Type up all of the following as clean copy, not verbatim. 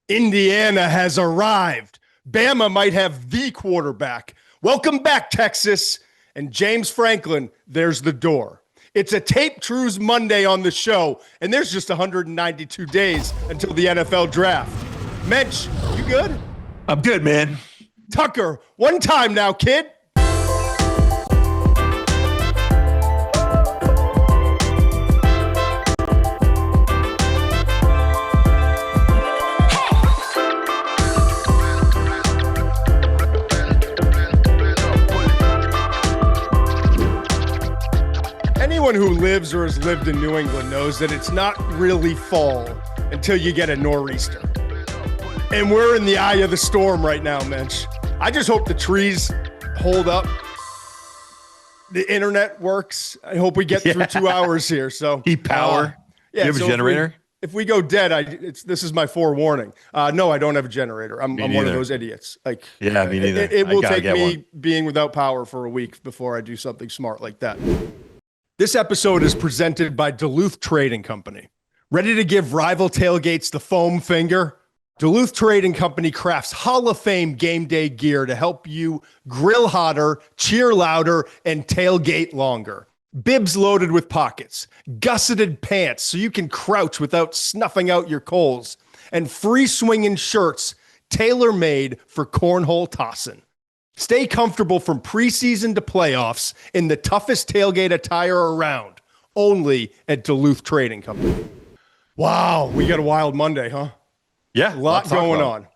Indiana has arrived. Bama might have the quarterback. Welcome back, Texas. And James Franklin, there's the door. It's a Tape Trues Monday on the show, and there's just 192 days until the NFL draft. Mensch, you good? I'm good, man. Tucker, one time now, kid. Anyone who lives or has lived in New England knows that it's not really fall until you get a nor'easter. And we're in the eye of the storm right now, Mensch. I just hope the trees hold up. The internet works. I hope we get through 2 hours here. So heat power. Yeah, you have a generator? If we go dead, this is my forewarning. No, I don't have a generator. I'm one of those idiots. Like, yeah, me neither. It will take me being without power for a week before I do something smart like that. This episode is presented by Duluth Trading Company. Ready to give rival tailgates the foam finger? Duluth Trading Company crafts Hall of Fame game day gear to help you grill hotter, cheer louder, and tailgate longer. Bibs loaded with pockets, gusseted pants so you can crouch without snuffing out your coals, and free swinging shirts tailor-made for cornhole tossing. Stay comfortable from preseason to playoffs in the toughest tailgate attire around, only at Duluth Trading Company. Wow, we got a wild Monday, huh? Yeah, a lot going on.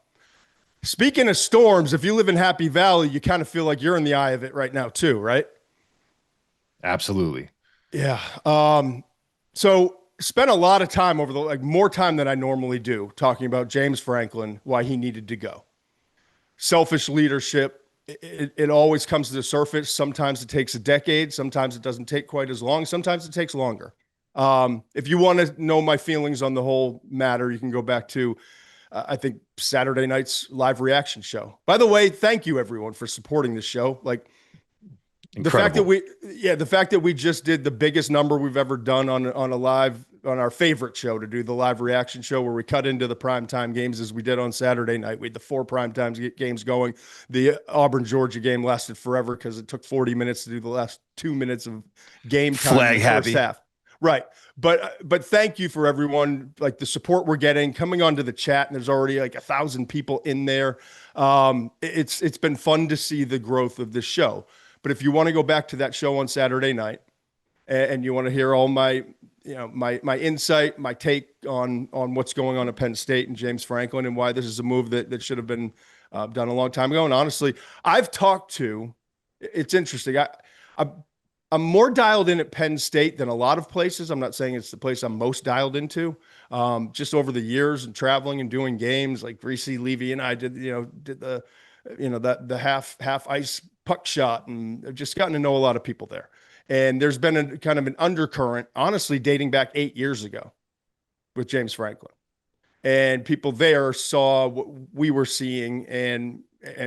Speaking of storms, if you live in Happy Valley, you kind of feel like you're in the eye of it right now too, right? Absolutely. Yeah. So spent a lot of time over more time than I normally do talking about James Franklin, why he needed to go. Selfish leadership. It always comes to the surface. Sometimes it takes a decade. Sometimes it doesn't take quite as long. Sometimes it takes longer. If you want to know my feelings on the whole matter, you can go back to, I think, Saturday night's live reaction show. By the way, thank you everyone for supporting the show. Like, incredible. the fact that we just did the biggest number we've ever done on our favorite show, to do the live reaction show where we cut into the primetime games as we did on Saturday night. We had the 4 primetime games going. The Auburn-Georgia game lasted forever because it took 40 minutes to do the last 2 minutes of game time. Flag in the happy. first half. Right. But thank you for everyone, like the support we're getting, coming onto the chat, and there's already like 1,000 people in there. It's been fun to see the growth of this show. But if you want to go back to that show on Saturday night and you want to hear all my insight, my take on what's going on at Penn State and James Franklin and why this is a move that should have been done a long time ago. And honestly, it's interesting. I'm more dialed in at Penn State than a lot of places. I'm not saying it's the place I'm most dialed into. Just over the years and traveling and doing games, like Reese Levy and I did the half ice puck shot, and I've just gotten to know a lot of people there. And there's been a kind of an undercurrent, honestly, dating back 8 years ago with James Franklin. And people there saw what we were seeing and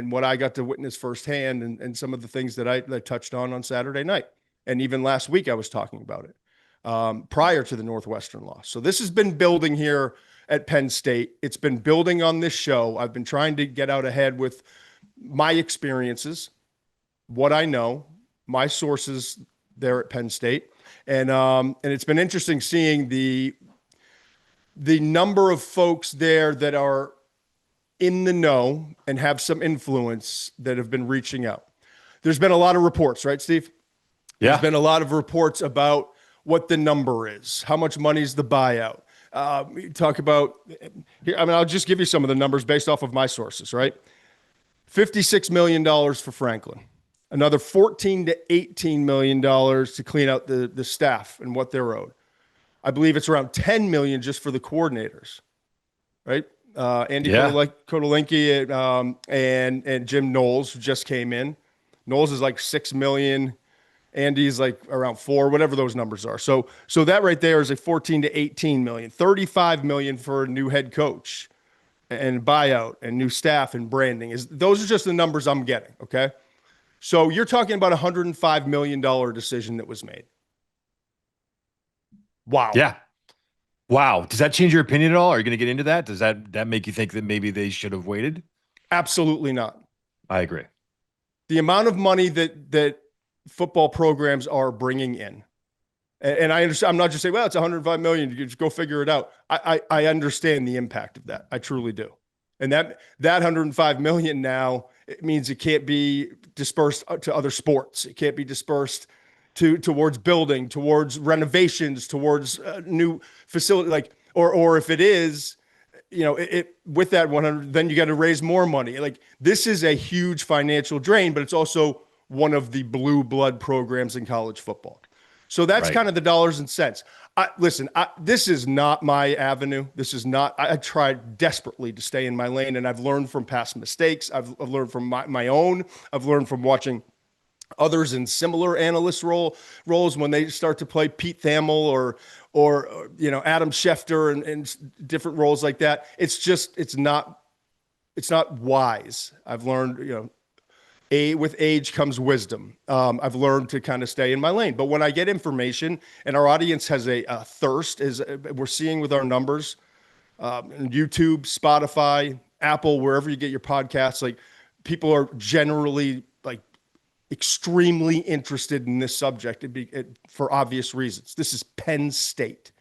what I got to witness firsthand, and some of the things that I touched on Saturday night. And even last week I was talking about it prior to the Northwestern loss. So this has been building here at Penn State. It's been building on this show. I've been trying to get out ahead with my experiences, what I know, my sources there at Penn State. And it's been interesting seeing the number of folks there that are in the know and have some influence that have been reaching out. There's been a lot of reports, right, Steve? Yeah. There's been a lot of reports about what the number is, how much money is the buyout. We talk about, I'll just give you some of the numbers based off of my sources, right? $56 million for Franklin. Another $14 to $18 million to clean out the staff and what they're owed. I believe it's around $10 million just for the coordinators, right? Andy Kotelinki and Jim Knowles, who just came in. Knowles is like $6 million. Andy's like around 4, whatever those numbers are. So that right there is a 14 to 18 million, 35 million for a new head coach and buyout and new staff and branding. Those are just the numbers I'm getting. Okay. So you're talking about $105 million decision that was made. Wow. Yeah. Wow. Does that change your opinion at all? Are you going to get into that? Does that make you think that maybe they should have waited? Absolutely not. I agree. The amount of money that football programs are bringing in, and I understand. I'm not just saying, well, it's 105 million. You just go figure it out. I understand the impact of that. I truly do. And that 105 million now, it means it can't be dispersed to other sports. It can't be dispersed towards building, towards renovations, towards new facility. Or if it is, it with that 100, then you got to raise more money. Like, this is a huge financial drain, but it's also one of the blue blood programs in college football. So that's kind of the dollars and cents. Listen, this is not my avenue. This is not, I tried desperately to stay in my lane, and I've learned from past mistakes. I've learned from my own. I've learned from watching others in similar analyst roles when they start to play Pete Thamel or Adam Schefter and different roles like that. It's not wise. I've learned, with age comes wisdom. I've learned to kind of stay in my lane. But when I get information, and our audience has a thirst, as we're seeing with our numbers, YouTube, Spotify, Apple, wherever you get your podcasts, like, people are generally like extremely interested in this subject for obvious reasons. This is Penn State.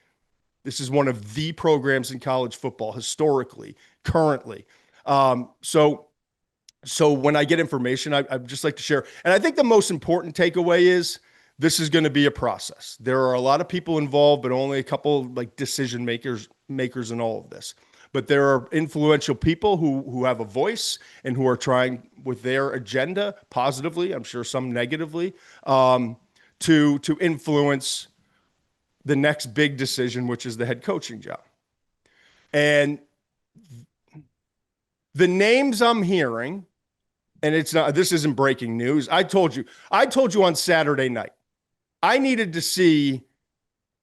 This is one of the programs in college football historically, currently. So when I get information, I just like to share. And I think the most important takeaway is this is going to be a process. There are a lot of people involved, but only a couple like decision makers in all of this. But there are influential people who have a voice and who are trying with their agenda positively, I'm sure some negatively, to influence the next big decision, which is the head coaching job. And the names I'm hearing, and this isn't breaking news. I told you on Saturday night, I needed to see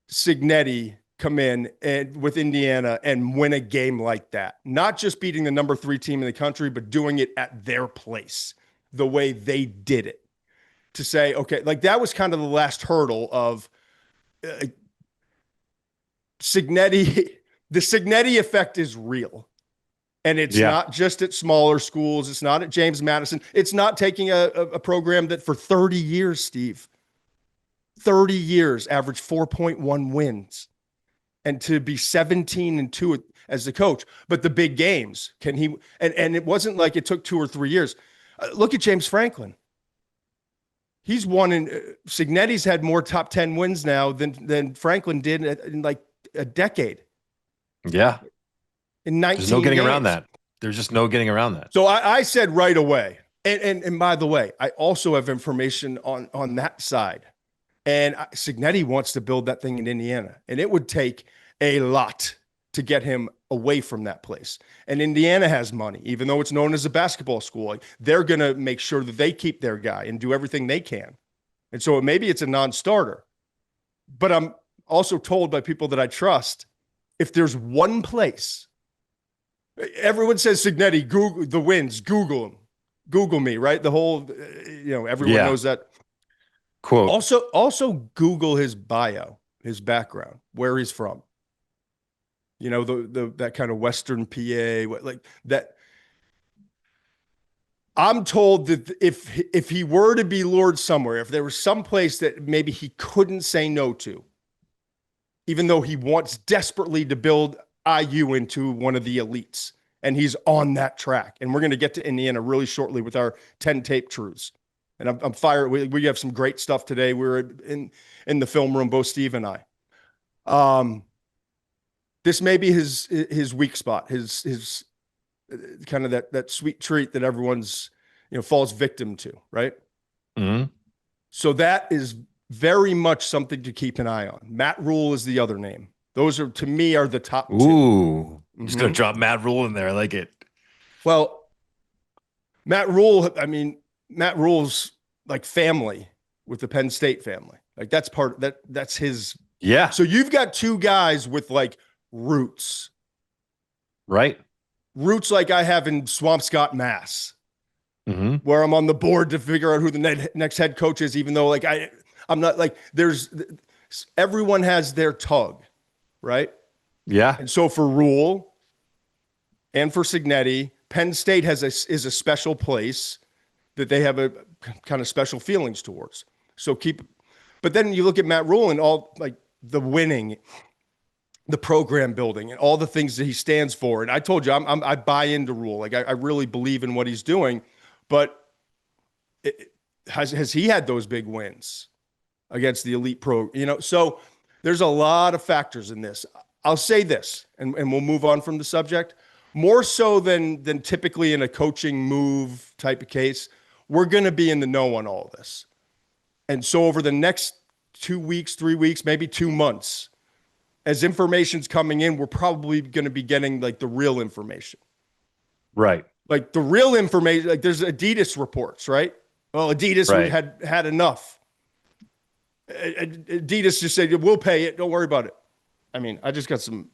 Cignetti come in with Indiana and win a game like that. Not just beating the number 3 team in the country, but doing it at their place, the way they did it. To say, okay, like, that was kind of the last hurdle of Cignetti. The Cignetti effect is real. And it's not just at smaller schools. It's not at James Madison. It's not taking a program that for 30 years, Steve, 30 years, averaged 4.1 wins, and to be 17-2 as the coach. But the big games, and it wasn't like it took 2 or 3 years. Look at James Franklin. He's won Cignetti's had more top 10 wins now than Franklin did in like a decade. Yeah. In 19 There's no getting games. around that. There's just no getting around that. So I said right away, and by the way, I also have information on that side. And Cignetti wants to build that thing in Indiana, and it would take a lot to get him away from that place. And Indiana has money, even though it's known as a basketball school. Like, they're going to make sure that they keep their guy and do everything they can. And so maybe it's a non-starter. But I'm also told by people that I trust, if there's one place, everyone says Cignetti, Google the wins, Google him, Google me, right? The whole, everyone knows that. Quote. Also Google his bio, his background, where he's from. That kind of Western PA, like that. I'm told that if he were to be lured somewhere, if there was some place that maybe he couldn't say no to, even though he wants desperately to build IU into one of the elites, and he's on that track. And we're going to get to Indiana really shortly with our 10 tape truths. And I'm fired. We have some great stuff today. We're in the film room, both Steve and I. This may be his weak spot, his kind of that sweet treat that everyone's falls victim to, right? Mm-hmm. So that is very much something to keep an eye on. Matt Rule is the other name. Those are, to me, are the top two. Ooh, just gonna drop Matt Rule in there. I like it. Well, Matt Rule's like family with the Penn State family. Like, that's his. Yeah. So you've got two guys with like roots. Right. Roots like I have in Swampscott, Mass, where I'm on the board to figure out who the next head coach is, even though like I'm not like everyone has their tug, right? Yeah. And so for Rule and for Signetti, Penn State is a special place that they have a kind of special feelings towards. So but then you look at Matt Rule and all like the winning, the program building, and all the things that he stands for. And I told you, I buy into Rule. Like I really believe in what he's doing, but has he had those big wins against the elite pro? So there's a lot of factors in this. I'll say this, and we'll move on from the subject. More so than typically in a coaching move type of case, we're going to be in the know on all this. And so over the next 2 weeks, 3 weeks, maybe 2 months, as information's coming in, we're probably going to be getting like the real information. Right. Like the real information, like there's Adidas reports, right? Well, Adidas Right. had enough. Adidas just said, we'll pay it. Don't worry about it. I mean, I just got some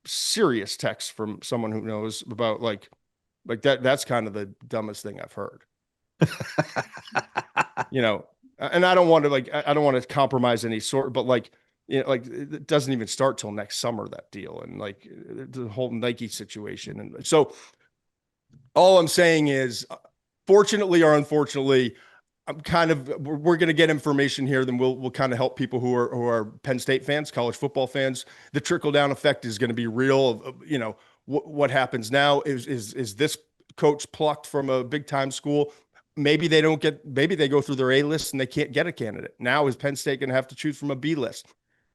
serious text from someone who knows about like that. That's kind of the dumbest thing I've heard. And I don't want to I don't want to compromise any sort, but like it doesn't even start till next summer, that deal, and like the whole Nike situation. And so all I'm saying is, fortunately or unfortunately, we're going to get information here. Then we'll kind of help people who are Penn State fans, college football fans. The trickle down effect is going to be real. What happens now is this coach plucked from a big time school. Maybe they go through their A list and they can't get a candidate. Now is Penn State going to have to choose from a B list?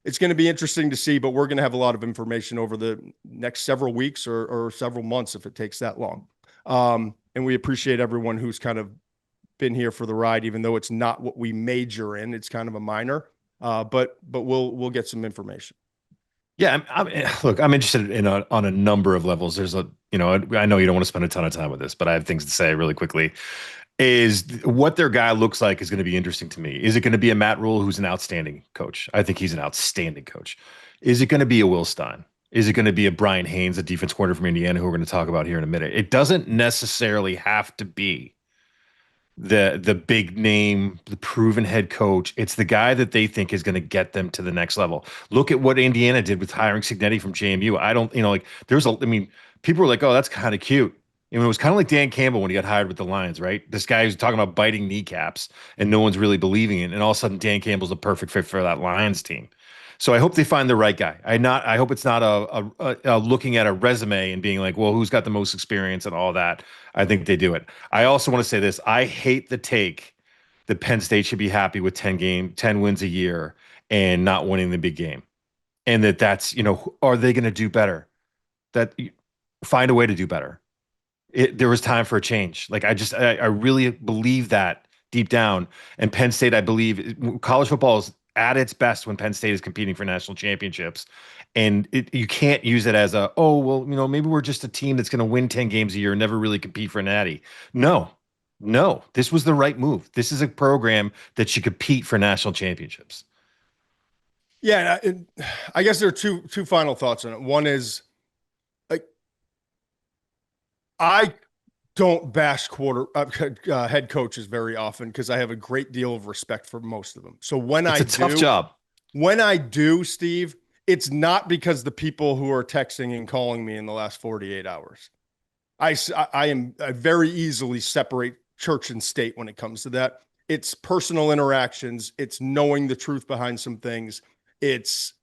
It's going to be interesting to see, but we're going to have a lot of information over the next several weeks or several months if it takes that long. And we appreciate everyone who's kind of been here for the ride, even though it's not what we major in. It's kind of a minor, but we'll get some information. Yeah, look, I'm interested on a number of levels. There's I know you don't want to spend a ton of time with this, but I have things to say really quickly. Is what their guy looks like is going to be interesting to me. Is it going to be a Matt Rule, who's an outstanding coach? I think he's an outstanding coach. Is it going to be a Will Stein? Is it going to be a Brian Haynes, a defense coordinator from Indiana, who we're going to talk about here in a minute? It doesn't necessarily have to be the big name, the proven head coach. It's the guy that they think is going to get them to the next level. Look at what Indiana did with hiring Signetti from JMU. I don't, people were like, oh, that's kind of cute. It was kind of like Dan Campbell when he got hired with the Lions, right? This guy who's talking about biting kneecaps and no one's really believing it. And all of a sudden, Dan Campbell's the perfect fit for that Lions team. So I hope they find the right guy. I hope it's not a looking at a resume and being like, well, who's got the most experience and all that. I think they do it. I also want to say this. I hate the take that Penn State should be happy with 10 wins a year and not winning the big game. And that's, are they going to do better? Find a way to do better. There was time for a change. Like I really believe that deep down. And Penn State, I believe college football is at its best when Penn State is competing for national championships. And you can't use it as maybe we're just a team that's going to win 10 games a year and never really compete for a natty. No, this was the right move. This is a program that should compete for national championships. Yeah. I guess there are two final thoughts on it. One is, I don't bash head coaches very often because I have a great deal of respect for most of them. So it's a tough job. When I do, Steve, it's not because the people who are texting and calling me in the last 48 hours. I very easily separate church and state when it comes to that. It's personal interactions. It's knowing the truth behind some things. It's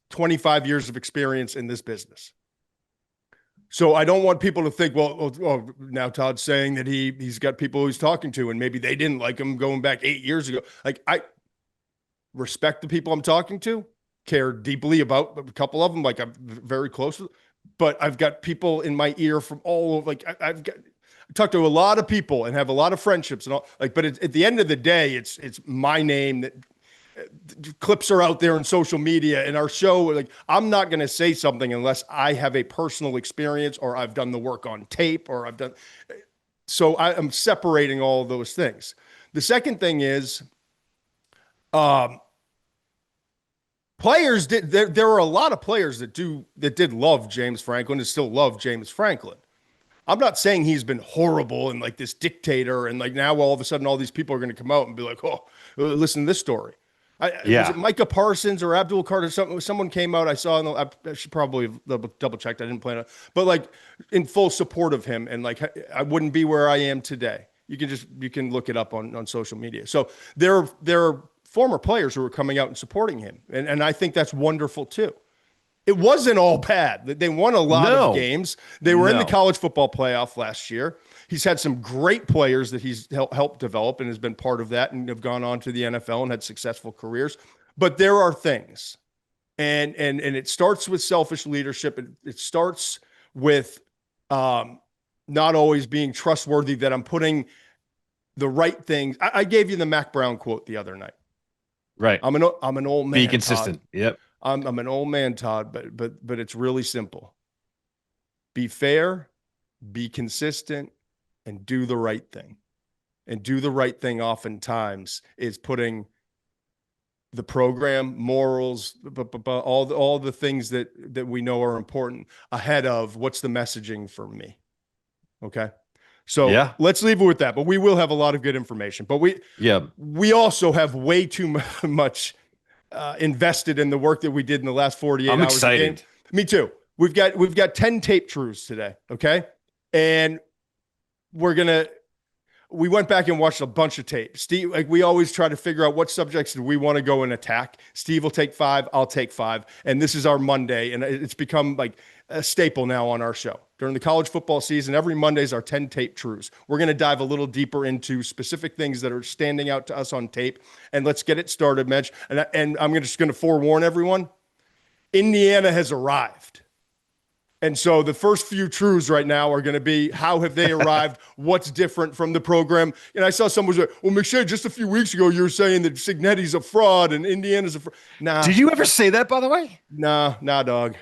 25 years of experience in this business. So I don't want people to think, well, now Todd's saying that he's got people he's talking to and maybe they didn't like him going back 8 years ago. Like, I respect the people I'm talking to, care deeply about a couple of them, like I'm very close to, but I've got people in my ear from all over, like I talk to a lot of people and have a lot of friendships and all, like, but at the end of the day, it's my name that clips are out there in social media and our show. Like, I'm not going to say something unless I have a personal experience or I've done the work on tape or so I'm separating all of those things. The second thing is, players there are a lot of players that did love James Franklin and still love James Franklin. I'm not saying he's been horrible and like this dictator and like now all of a sudden all these people are going to come out and be like, oh, listen to this story. Was it Yeah. Micah Parsons or Abdul Carter? Someone came out. I saw. I should probably double checked. I didn't plan it, but like in full support of him, and like I wouldn't be where I am today. You can look it up on social media. So there are former players who are coming out and supporting him, and I think that's wonderful too. It wasn't all bad. They won a lot of No. games. They were in the No. college football playoff last year. He's had some great players that he's helped develop and has been part of that and have gone on to the NFL and had successful careers. But there are things, and it starts with selfish leadership. It starts with not always being trustworthy, that I'm putting the right things. I gave you the Mac Brown quote the other night. Right. I'm an old man. Be consistent. Todd. Yep. I'm an old man, Todd, but it's really simple. Be fair, be consistent, and do the right thing. And do the right thing oftentimes is putting the program, morals, all the things that we know are important ahead of what's the messaging for me. Okay. So Yeah. let's leave it with that. But we will have a lot of good information. But we also have way too much invested in the work that we did in the last 48 I'm hours. excited. Me too. We've got 10 tape truths today. Okay. And we went back and watched a bunch of tape. Steve, like we always try to figure out what subjects do we want to go and attack. Steve will take 5. I'll take 5. And this is our Monday. And it's become like a staple now on our show. During the college football season, every Monday is our 10 tape truths. We're going to dive a little deeper into specific things that are standing out to us on tape. And let's get it started, Mitch. And I'm just going to forewarn everyone. Indiana has arrived. And so the first few truths right now are going to be, how have they arrived? What's different from the program? And I saw someone say, well, McShay, just a few weeks ago, you were saying that Cignetti's a fraud and Indiana's a fraud. Nah. Did you ever say that, by the way? Nah, dog.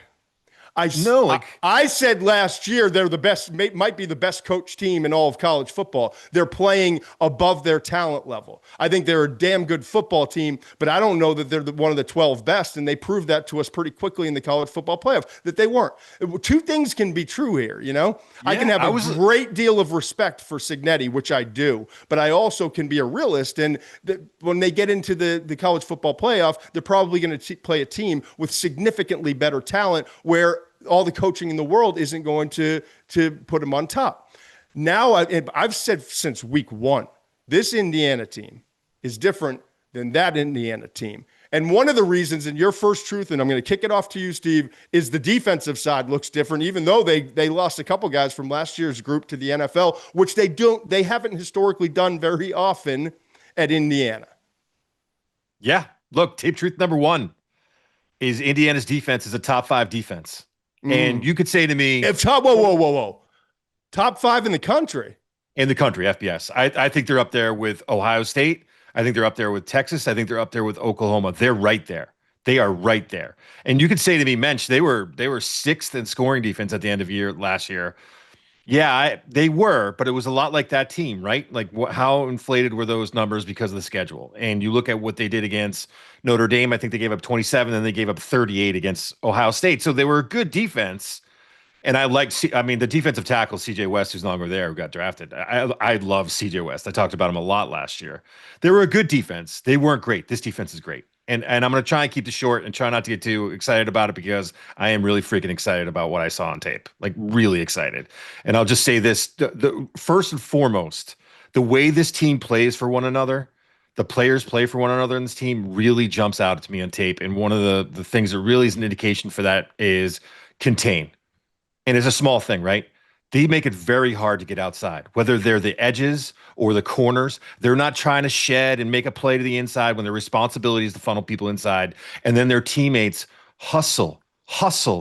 I said last year they're the best, might be the best coach team in all of college football. They're playing above their talent level. I think they're a damn good football team, but I don't know that they're one of the 12 best, and they proved that to us pretty quickly in the college football playoff, that they weren't. Two things can be true here, you know? I can have a great deal of respect for Cignetti, which I do, but I also can be a realist, and when they get into the college football playoff, they're probably going to play a team with significantly better talent where all the coaching in the world isn't going to put them on top. Now, I've said since week 1, this Indiana team is different than that Indiana team. And one of the reasons, in your first truth, and I'm going to kick it off to you, Steve, is the defensive side looks different, even though they lost a couple guys from last year's group to the NFL, which they haven't historically done very often at Indiana. Yeah. Look, tape truth number 1 is Indiana's defense is a top 5 defense. And you could say to me, whoa. Top 5 in the country. In the country, FBS. I think they're up there with Ohio State. I think they're up there with Texas. I think they're up there with Oklahoma. They're right there. They are right there. And you could say to me, Mensch, they were 6th in scoring defense at the end of last year. Yeah, they were, but it was a lot like that team, right? Like how inflated were those numbers because of the schedule? And you look at what they did against Notre Dame. I think they gave up 27, and they gave up 38 against Ohio State. So they were a good defense. And the defensive tackle, CJ West, who's no longer there, who got drafted. I love CJ West. I talked about him a lot last year. They were a good defense. They weren't great. This defense is great. And I'm going to try and keep it short and try not to get too excited about it, because I am really freaking excited about what I saw on tape. Like, really excited. And I'll just say this, the first and foremost, the way this team plays for one another, the players play for one another in this team, really jumps out to me on tape. And one of the things that really is an indication for that is contain. And it's a small thing, right? They make it very hard to get outside, whether they're the edges or the corners. They're not trying to shed and make a play to the inside when their responsibility is to funnel people inside. And then their teammates hustle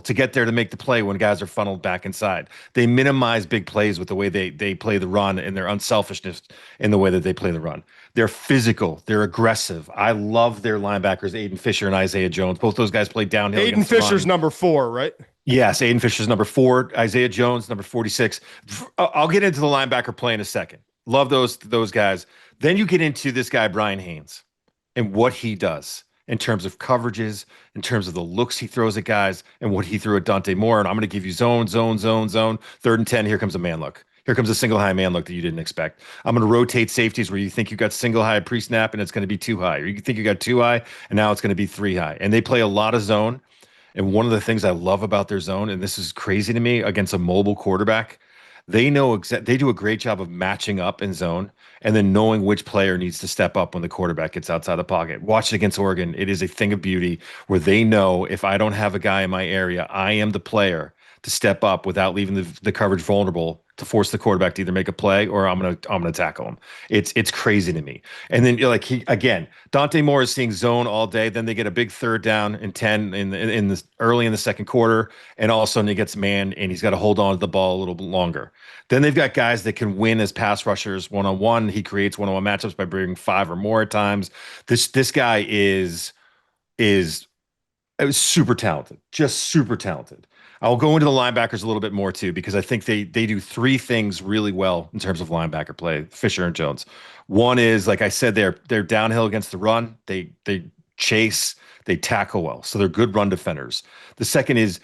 to get there to make the play when guys are funneled back inside. They minimize big plays with the way they play the run and their unselfishness in the way that they play the run. They're physical. They're aggressive. I love their linebackers, Aiden Fisher and Isaiah Jones. Both those guys play downhill. Aiden Fisher's number 4, right? Yes, Aiden Fisher's number 4, Isaiah Jones, number 46. I'll get into the linebacker play in a second. Love those guys. Then you get into this guy, Brian Haynes, and what he does in terms of coverages, in terms of the looks he throws at guys, and what he threw at Dante Moore. And I'm going to give you zone. 3rd and 10, here comes a man look. Here comes a single high man look that you didn't expect. I'm going to rotate safeties where you think you got single high pre-snap and it's going to be too high, or you think you got too high and now it's going to be three high. And they play a lot of zone. And one of the things I love about their zone, and this is crazy to me, against a mobile quarterback, they do a great job of matching up in zone and then knowing which player needs to step up when the quarterback gets outside the pocket. Watch it against Oregon. It is a thing of beauty where they know if I don't have a guy in my area, I am the player to step up without leaving the coverage vulnerable to force the quarterback to either make a play or I'm gonna tackle him. It's crazy to me. And then like Dante Moore is seeing zone all day. Then they get a big third down and 10 in the early in the second quarter, and all of a sudden he gets man and he's got to hold on to the ball a little bit longer. Then they've got guys that can win as pass rushers one-on-one. He creates one-on-one matchups by bringing five or more at times. This guy is super talented, just super talented. I'll go into the linebackers a little bit more too, because I think they do three things really well in terms of linebacker play, Fisher and Jones. One is, like I said, they're downhill against the run. They chase, they tackle well. So they're good run defenders. The second is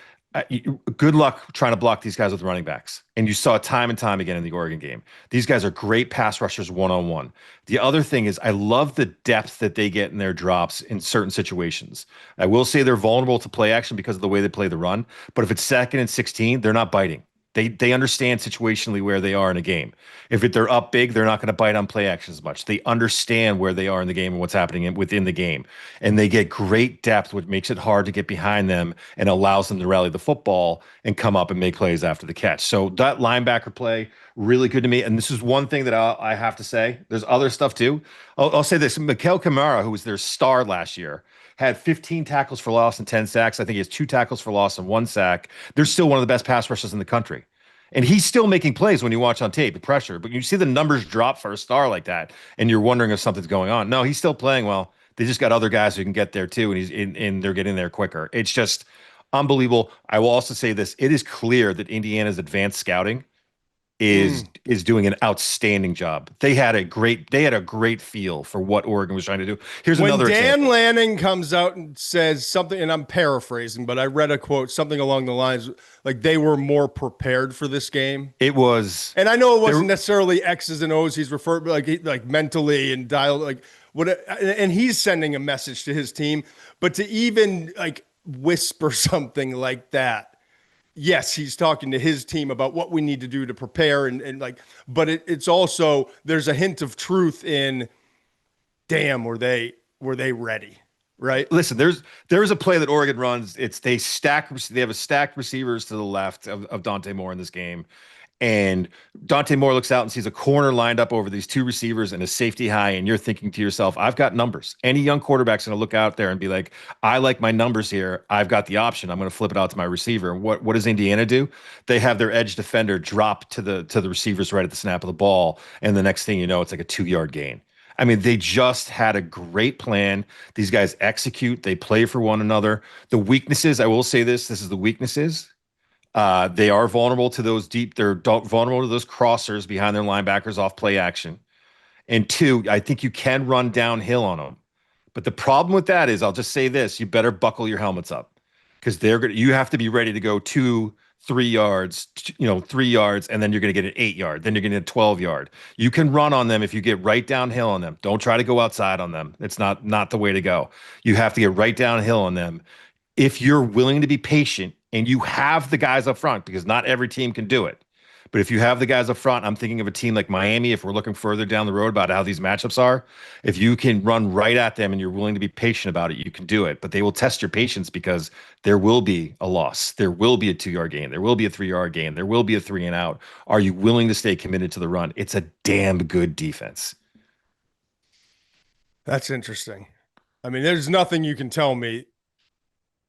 good luck trying to block these guys with running backs. And you saw it time and time again in the Oregon game. These guys are great pass rushers one-on-one. The other thing is I love the depth that they get in their drops in certain situations. I will say they're vulnerable to play action because of the way they play the run. But if it's 2nd and 16, they're not biting. They understand situationally where they are in a game. If they're up big, they're not going to bite on play action as much. They understand where they are in the game and what's happening within the game. And they get great depth, which makes it hard to get behind them and allows them to rally the football and come up and make plays after the catch. So that linebacker play, really good to me. And this is one thing that I have to say. There's other stuff too. I'll say this. Mikael Kamara, who was their star last year, had 15 tackles for loss and 10 sacks. I think he has 2 tackles for loss and 1 sack. They're still one of the best pass rushers in the country. And he's still making plays when you watch on tape, the pressure. But you see the numbers drop for a star like that, and you're wondering if something's going on. No, he's still playing well. They just got other guys who can get there too, and they're getting there quicker. It's just unbelievable. I will also say this. It is clear that Indiana's advanced scouting is doing an outstanding job. They had a great feel for what Oregon was trying to do. Here's when another Dan example. Lanning comes out and says something, and I'm paraphrasing, but I read a quote, something along the lines like they were more prepared for this game. It was, and I know it wasn't necessarily X's and O's. He's referred like mentally and dial like what, and he's sending a message to his team. But to even like whisper something like that. Yes, he's talking to his team about what we need to do to prepare and like, but it's also, there's a hint of truth in, damn, were they ready? Right. Listen, there's a play that Oregon runs. They have a stacked receivers to the left of Dante Moore in this game. And Dante Moore looks out and sees a corner lined up over these 2 receivers and a safety high. And you're thinking to yourself, I've got numbers. Any young quarterback's going to look out there and be like, I like my numbers here. I've got the option. I'm going to flip it out to my receiver. And what does Indiana do? They have their edge defender drop to the receivers right at the snap of the ball. And the next thing you know, it's like a 2-yard gain. I mean, they just had a great plan. These guys execute. They play for one another. The weaknesses, I will say this is the weaknesses. They are vulnerable to those they're vulnerable to those crossers behind their linebackers off play action. And 2, I think you can run downhill on them. But the problem with that is, I'll just say this, you better buckle your helmets up because you have to be ready to go 2-3 yards, 3 yards, and then you're going to get an 8-yard. Then you're going to get a 12-yard. You can run on them if you get right downhill on them. Don't try to go outside on them. It's not the way to go. You have to get right downhill on them. If you're willing to be patient and you have the guys up front, because not every team can do it. But if you have the guys up front, I'm thinking of a team like Miami, if we're looking further down the road about how these matchups are, if you can run right at them and you're willing to be patient about it, you can do it. But they will test your patience because there will be a loss. There will be a 2-yard gain. There will be a 3-yard gain. There will be a 3 and out. Are you willing to stay committed to the run? It's a damn good defense. That's interesting. I mean, there's nothing you can tell me.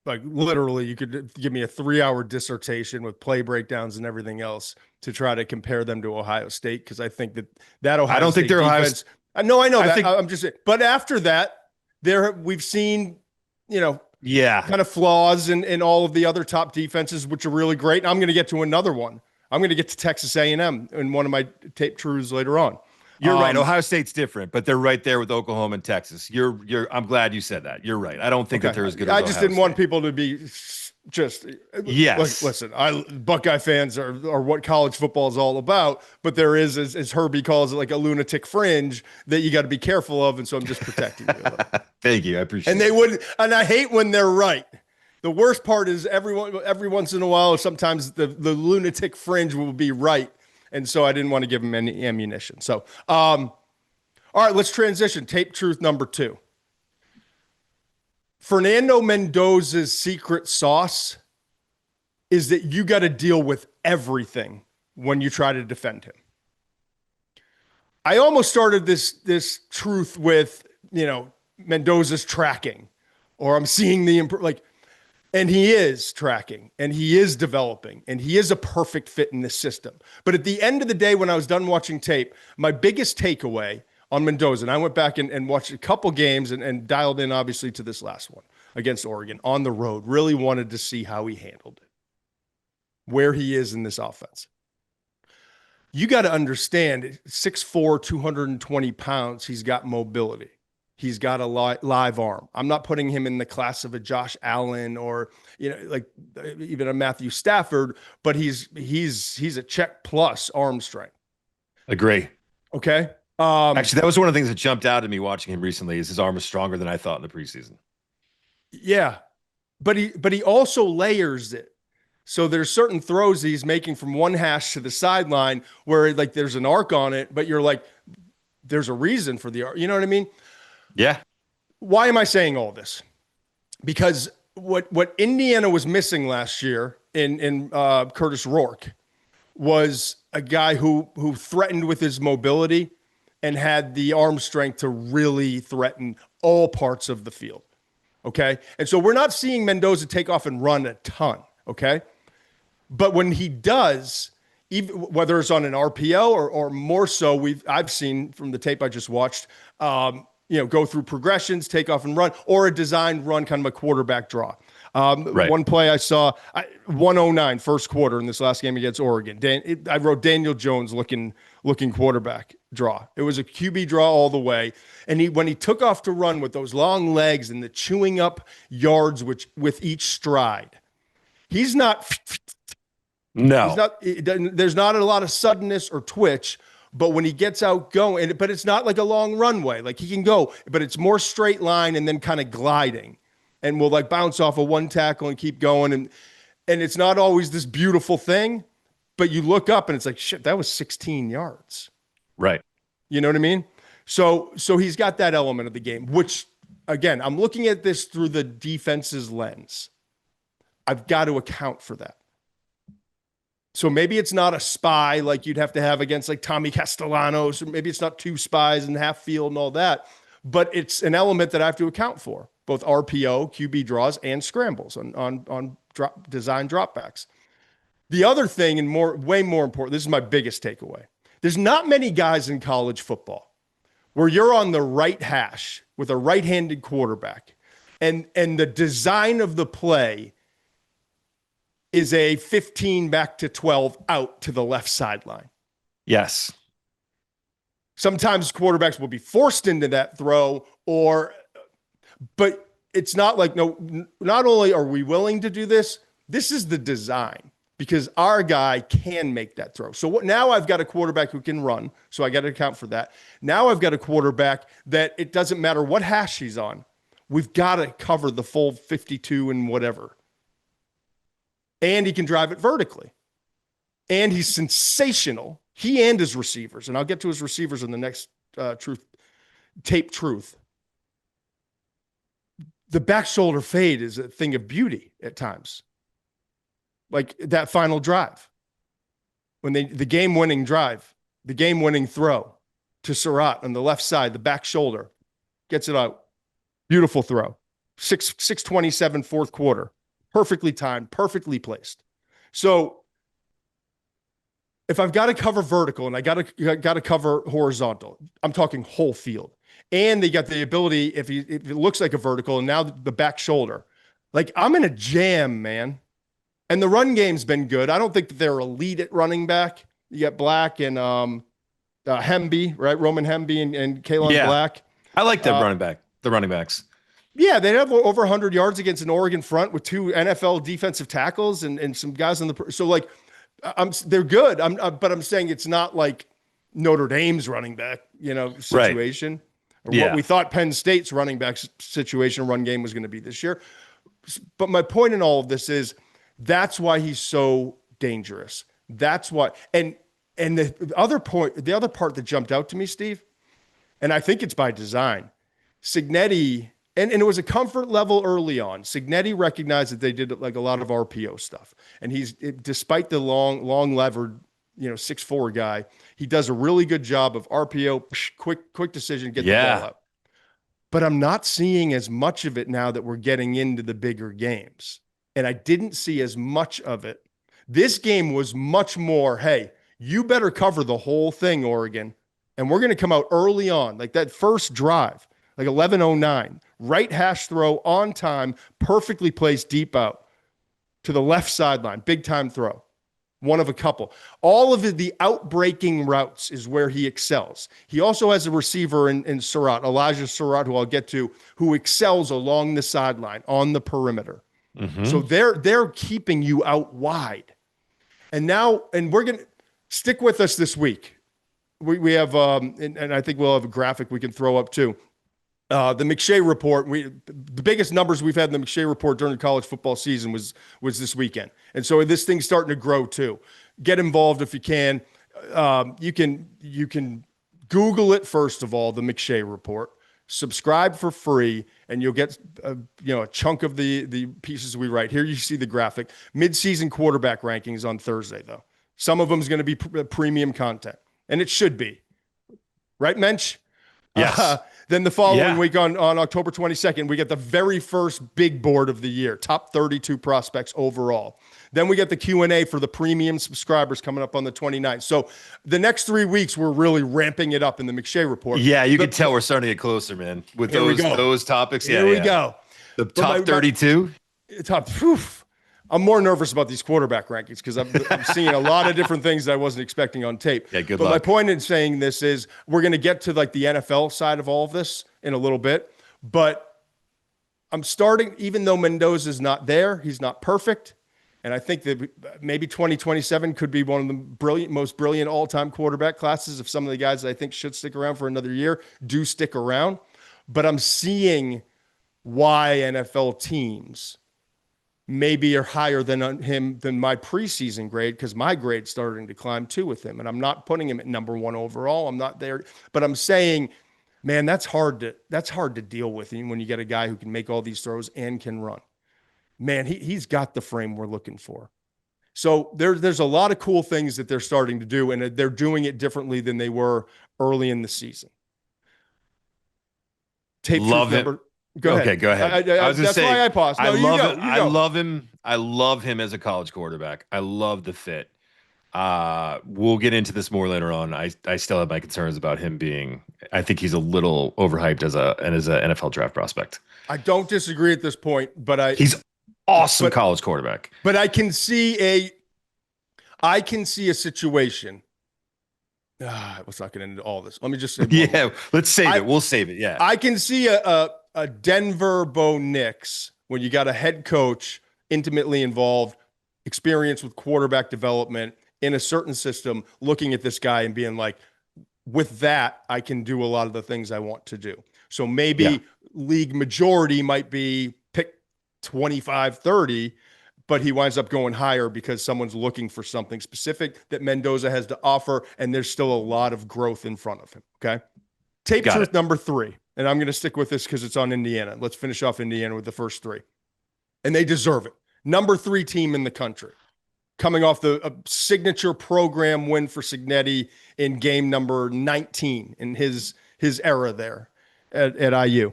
Like literally, you could give me a 3-hour dissertation with play breakdowns and everything else to try to compare them to Ohio State. Cause I think that Ohio I don't State think they're defense, Ohio. No, I know that. Think, I'm just saying, but after that, we've seen, kind of flaws in all of the other top defenses, which are really great. And I'm going to get to another one. I'm going to get to Texas A&M in one of my tape truths later on. You're right. Ohio State's different, but they're right there with Oklahoma and Texas. I'm glad you said that. You're right. I don't think that they're as good as I just didn't want people to be just Yes. listen, Buckeye fans are what college football is all about, but there is, as Herbie calls it, like a lunatic fringe that you got to be careful of, and so I'm just protecting you a little. Thank you. I appreciate And it. they would, and I hate when they're right. The worst part is every once in a while, sometimes the lunatic fringe will be right, and so I didn't want to give them any ammunition. So, all right, let's transition. Tape truth number 2. Fernando Mendoza's secret sauce is that you got to deal with everything when you try to defend him. I almost started this truth with, Mendoza's tracking, or I'm seeing and he is tracking, and he is developing, and he is a perfect fit in this system. But at the end of the day, when I was done watching tape, my biggest takeaway on Mendoza, and I went back and watched a couple games and dialed in, obviously, to this last one against Oregon on the road, really wanted to see how he handled it, where he is in this offense. You got to understand, 6'4", 220 pounds, he's got mobility. He's got a live arm. I'm not putting him in the class of a Josh Allen or, even a Matthew Stafford, but he's a check plus arm strength. Agree. Okay. Actually, that was one of the things that jumped out at me watching him recently is his arm is stronger than I thought in the preseason. Yeah. But he also layers it. So there's certain throws he's making from one hash to the sideline where there's an arc on it, but you're like, there's a reason for the arc. You know what I mean? Yeah. Why am I saying all this? Because what Indiana was missing last year in Curtis Rourke was a guy who threatened with his mobility and had the arm strength to really threaten all parts of the field. Okay. And so we're not seeing Mendoza take off and run a ton. Okay. But when he does, even whether it's on an RPO or more so, I've seen from the tape I just watched, go through progressions, take off and run, or a designed run, kind of a quarterback draw. Right. One play I saw, 109 first quarter in this last game against Oregon. I wrote Daniel Jones looking quarterback draw. It was a QB draw all the way. And when he took off to run with those long legs and the chewing up yards with each stride, he's not. No. There's not a lot of suddenness or twitch. But when he gets out going, but it's not like a long runway, like he can go, but it's more straight line and then kind of gliding, and will bounce off of one tackle and keep going. And it's not always this beautiful thing, but you look up and it's like, shit, that was 16 yards. Right. You know what I mean? So he's got that element of the game, which again, I'm looking at this through the defense's lens. I've got to account for that. So maybe it's not a spy like you'd have to have against Tommy Castellanos, or maybe it's not 2 spies in half field and all that, but it's an element that I have to account for, both RPO, QB draws, and scrambles on design dropbacks. The other thing, and way more important, this is my biggest takeaway. There's not many guys in college football where you're on the right hash with a right-handed quarterback, and the design of the play is a 15 back to 12 out to the left sideline. Yes. Sometimes quarterbacks will be forced into that throw, but it's not not only are we willing to do this, this is the design, because our guy can make that throw. So now I've got a quarterback who can run, so I got to account for that. Now I've got a quarterback that it doesn't matter what hash he's on. We've got to cover the full 52 and whatever. And he can drive it vertically. And he's sensational. He and his receivers. And I'll get to his receivers in the next tape truth. The back shoulder fade is a thing of beauty at times. Like that final drive. When the game-winning drive, the game-winning throw to Sarratt on the left side, the back shoulder, gets it out. Beautiful throw. 6:27 fourth quarter. Perfectly timed, perfectly placed. So if I've got to cover vertical and I got to cover horizontal, I'm talking whole field. And they got the ability, if it looks like a vertical, and now the back shoulder, I'm in a jam, man. And the run game's been good. I don't think that they're elite at running back. You got Black and Hemby, right? Roman Hemby and Kalen Black. I like that running back. The running backs. Yeah, they have over 100 yards against an Oregon front with two NFL defensive tackles and some guys on the. So like, they're good. But I'm saying it's not like Notre Dame's running back, Right. situation, or what Yeah. we thought Penn State's running back situation run game was going to be this year. But my point in all of this is that's why he's so dangerous. That's why. And the other point, the other part that jumped out to me, Steve, and I think it's by design. Signetti, and it was a comfort level early on. Signetti recognized that they did like a lot of RPO stuff. And despite the long levered, 6'4" guy, he does a really good job of RPO, quick decision, get the ball out. But I'm not seeing as much of it now that we're getting into the bigger games. And I didn't see as much of it. This game was much more, hey, you better cover the whole thing, Oregon. And we're going to come out early on, like that first drive, like 11:09, right hash throw on time, perfectly placed deep out to the left sideline, big time throw, one of a couple. All of the outbreaking routes is where he excels. He also has a receiver in Sarratt, Elijah Sarratt, who I'll get to, who excels along the sideline on the perimeter. Mm-hmm. So they're keeping you out wide. And we're going to stick with us this week. We have, and I think we'll have a graphic we can throw up too. The McShay report. The biggest numbers we've had in the McShay report during the college football season was this weekend, and so this thing's starting to grow too. Get involved if you can. You can Google it first of all, the McShay report. Subscribe for free, and you'll get a chunk of the pieces we write. Here you see the graphic. Mid-season quarterback rankings on Thursday, though. Some of them is going to be premium content. And it should be. Right, Mensch? Yes. Then the following week on October 22nd, we get the very first big board of the year, top 32 prospects overall. Then we get the Q&A for the premium subscribers coming up on the 29th. So the next 3 weeks, we're really ramping it up in the McShay report. Yeah, you can tell we're starting to get closer, man, with those topics. Here we go. The top 32? Top, I'm more nervous about these quarterback rankings because I'm seeing a lot of different things that I wasn't expecting on tape. Yeah, good luck. My luck. point in saying this is we're going to get to like the NFL side of all of this in a little bit, but I'm starting, even though Mendoza's not there, he's not perfect. And I think that maybe 2027 could be one of the most brilliant all-time quarterback classes if some of the guys that I think should stick around for another year do stick around. But I'm seeing why NFL teams maybe are higher than my preseason grade, because my grade's starting to climb too with him. And I'm not putting him at number 1 overall. I'm not there, but I'm saying, man, that's hard to deal with when you get a guy who can make all these throws and can run. Man, he's got the frame we're looking for. So there's a lot of cool things that they're starting to do, and they're doing it differently than they were early in the season. Love it. Go ahead. Okay, go ahead. I was that's why I paused. No, you go. I love him. I love him as a college quarterback. I love the fit. We'll get into this more later on. I still have my concerns about him being. I think he's a little overhyped as an NFL draft prospect. I don't disagree at this point, but he's awesome college quarterback. But I can see a situation. Let's not get into all this. Let me just say let's save it. We'll save it. Yeah, I can see a Denver Bo Nix when you got a head coach intimately involved, experience with quarterback development in a certain system, looking at this guy and being like, with that, I can do a lot of the things I want to do. So maybe league majority might be pick 25, 30, but he winds up going higher because someone's looking for something specific that Mendoza has to offer, and there's still a lot of growth in front of him, okay? Tape truth number 3, and I'm going to stick with this because it's on Indiana. Let's finish off Indiana with the first 3, and they deserve it. Number 3 team in the country, coming off the signature program win for Signetti in game number 19 in his era there at IU.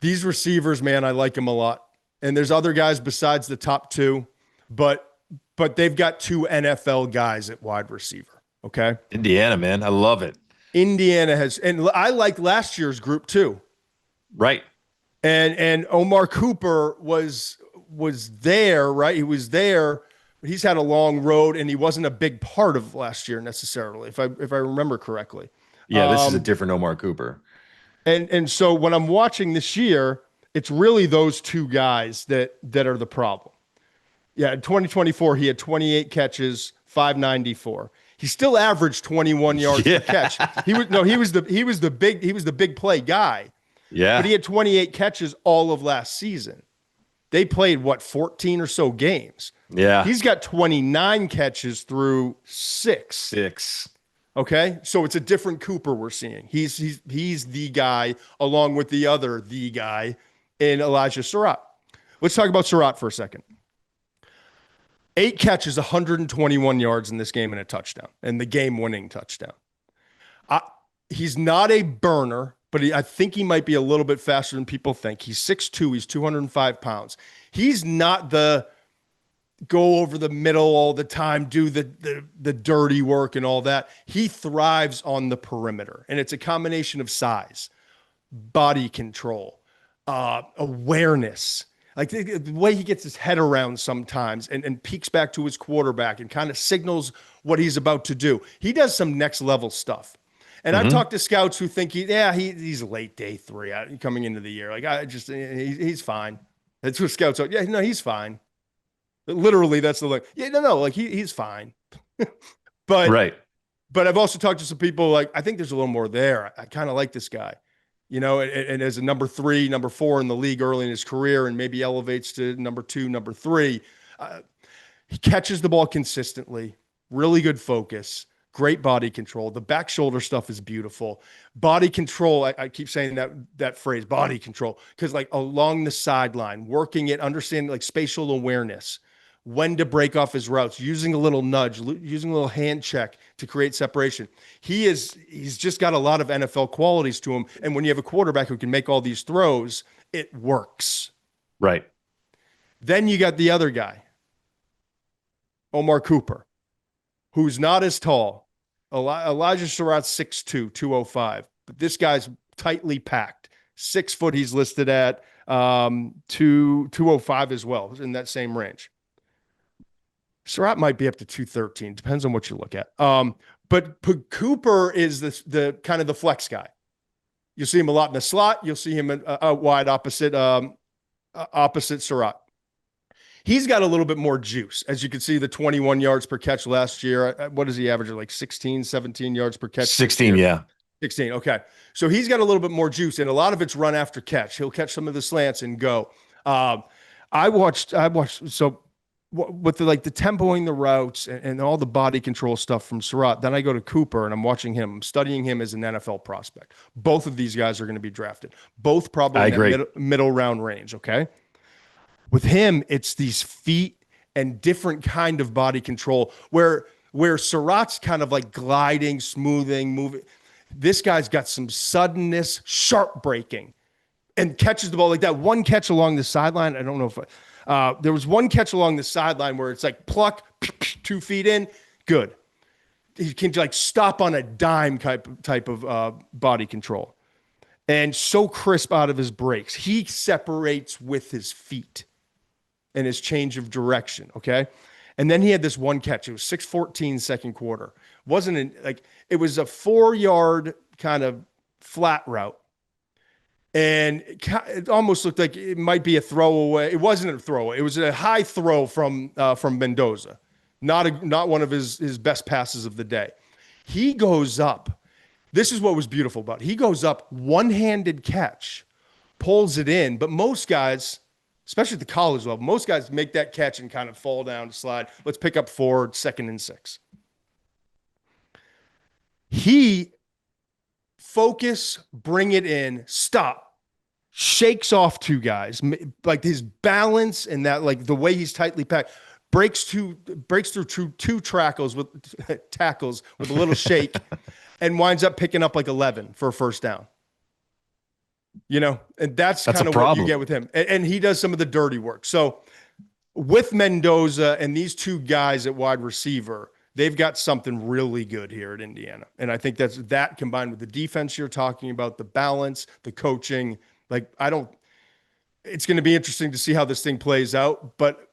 These receivers, man, I like them a lot. And there's other guys besides the top 2, but they've got 2 NFL guys at wide receiver. Okay. Indiana, man. I love it. Indiana and I like last year's group too. Right. And Omar Cooper was there, right? He was there, but he's had a long road and he wasn't a big part of last year necessarily, if I remember correctly. Yeah, this is a different Omar Cooper. And so when I'm watching this year, It's really those two guys that are the problem. Yeah, in 2024, he had 28 catches, 594. He still averaged 21 yards per catch. Yeah. He was the big play guy, but Yeah. he had 28 catches all of last season. They played 14 or so games. Yeah. He's got 29 catches through 6. 6. Okay? So it's a different Cooper we're seeing. He's the guy along with the guy in Elijah Sarratt. Let's talk about Sarratt for a second. 8 catches, 121 yards in this game and a touchdown, and the game-winning touchdown. He's not a burner, but I think he might be a little bit faster than people think. He's 6'2", he's 205 pounds. He's not the go over the middle all the time, do the dirty work and all that. He thrives on the perimeter, and it's a combination of size, body control, awareness. Like the way he gets his head around sometimes and peeks back to his quarterback and kind of signals what he's about to do. He does some next level stuff. And I've talked to scouts who think he's late day 3 coming into the year. Like he's fine. That's what scouts are. Yeah, no, he's fine. Literally, that's the like. Yeah, no, like he's fine. But Right. But I've also talked to some people like I think there's a little more there. I kind of like this guy. And as a number 3, number 4 in the league early in his career, and maybe elevates to number 2, number 3. He catches the ball consistently, really good focus, great body control. The back shoulder stuff is beautiful. Body control, I keep saying that phrase, body control, because like along the sideline, working it, understanding like spatial awareness, when to break off his routes, using a little nudge, using a little hand check to create separation. He's just got a lot of NFL qualities to him. And when you have a quarterback who can make all these throws, it works. Right. Then you got the other guy, Omar Cooper, who's not as tall. Elijah Sarratt's 6'2", 205. But this guy's tightly packed. 6 foot he's listed at 205 as well, in that same range. Sarratt might be up to 213. Depends on what you look at. But Cooper is the kind of the flex guy. You'll see him a lot in the slot. You'll see him out wide opposite Sarratt. He's got a little bit more juice. As you can see, the 21 yards per catch last year. What does he average? Like 16, 17 yards per catch? 16, yeah. 16, okay. So he's got a little bit more juice, and a lot of it's run after catch. He'll catch some of the slants and go. I watched so with the tempoing the routes and all the body control stuff from Sarratt. Then I go to Cooper and I'm watching him. I'm studying him as an NFL prospect. Both of these guys are going to be drafted. Both probably in that middle round range, okay? With him, it's these feet and different kind of body control where Sarratt's kind of like gliding, smoothing, moving. This guy's got some suddenness, sharp breaking, and catches the ball like that. One catch along the sideline. I don't know if there was one catch along the sideline where it's like pluck, 2 feet in, good. He can like stop on a dime type of body control, and so crisp out of his breaks. He separates with his feet and his change of direction. Okay. And then he had this one catch. It was 6:14 second quarter. It was a 4-yard kind of flat route. And it almost looked like it might be a throwaway. It wasn't a throwaway. It was a high throw from Mendoza. Not one of his best passes of the day. He goes up. This is what was beautiful about it. He goes up, one-handed catch, pulls it in. But most guys, especially at the college level, most guys make that catch and kind of fall down, slide. Let's pick up 4, 2nd and 6. He focus, bring it in, stop, shakes off 2 guys, like his balance and that, like the way he's tightly packed, breaks through 2 tackles with a little shake, and winds up picking up like 11 for a first down. And that's kind of what you get with him. And he does some of the dirty work. So with Mendoza and these 2 guys at wide receiver, they've got something really good here at Indiana. And I think that's that combined with the defense you're talking about, the balance, the coaching. It's going to be interesting to see how this thing plays out, but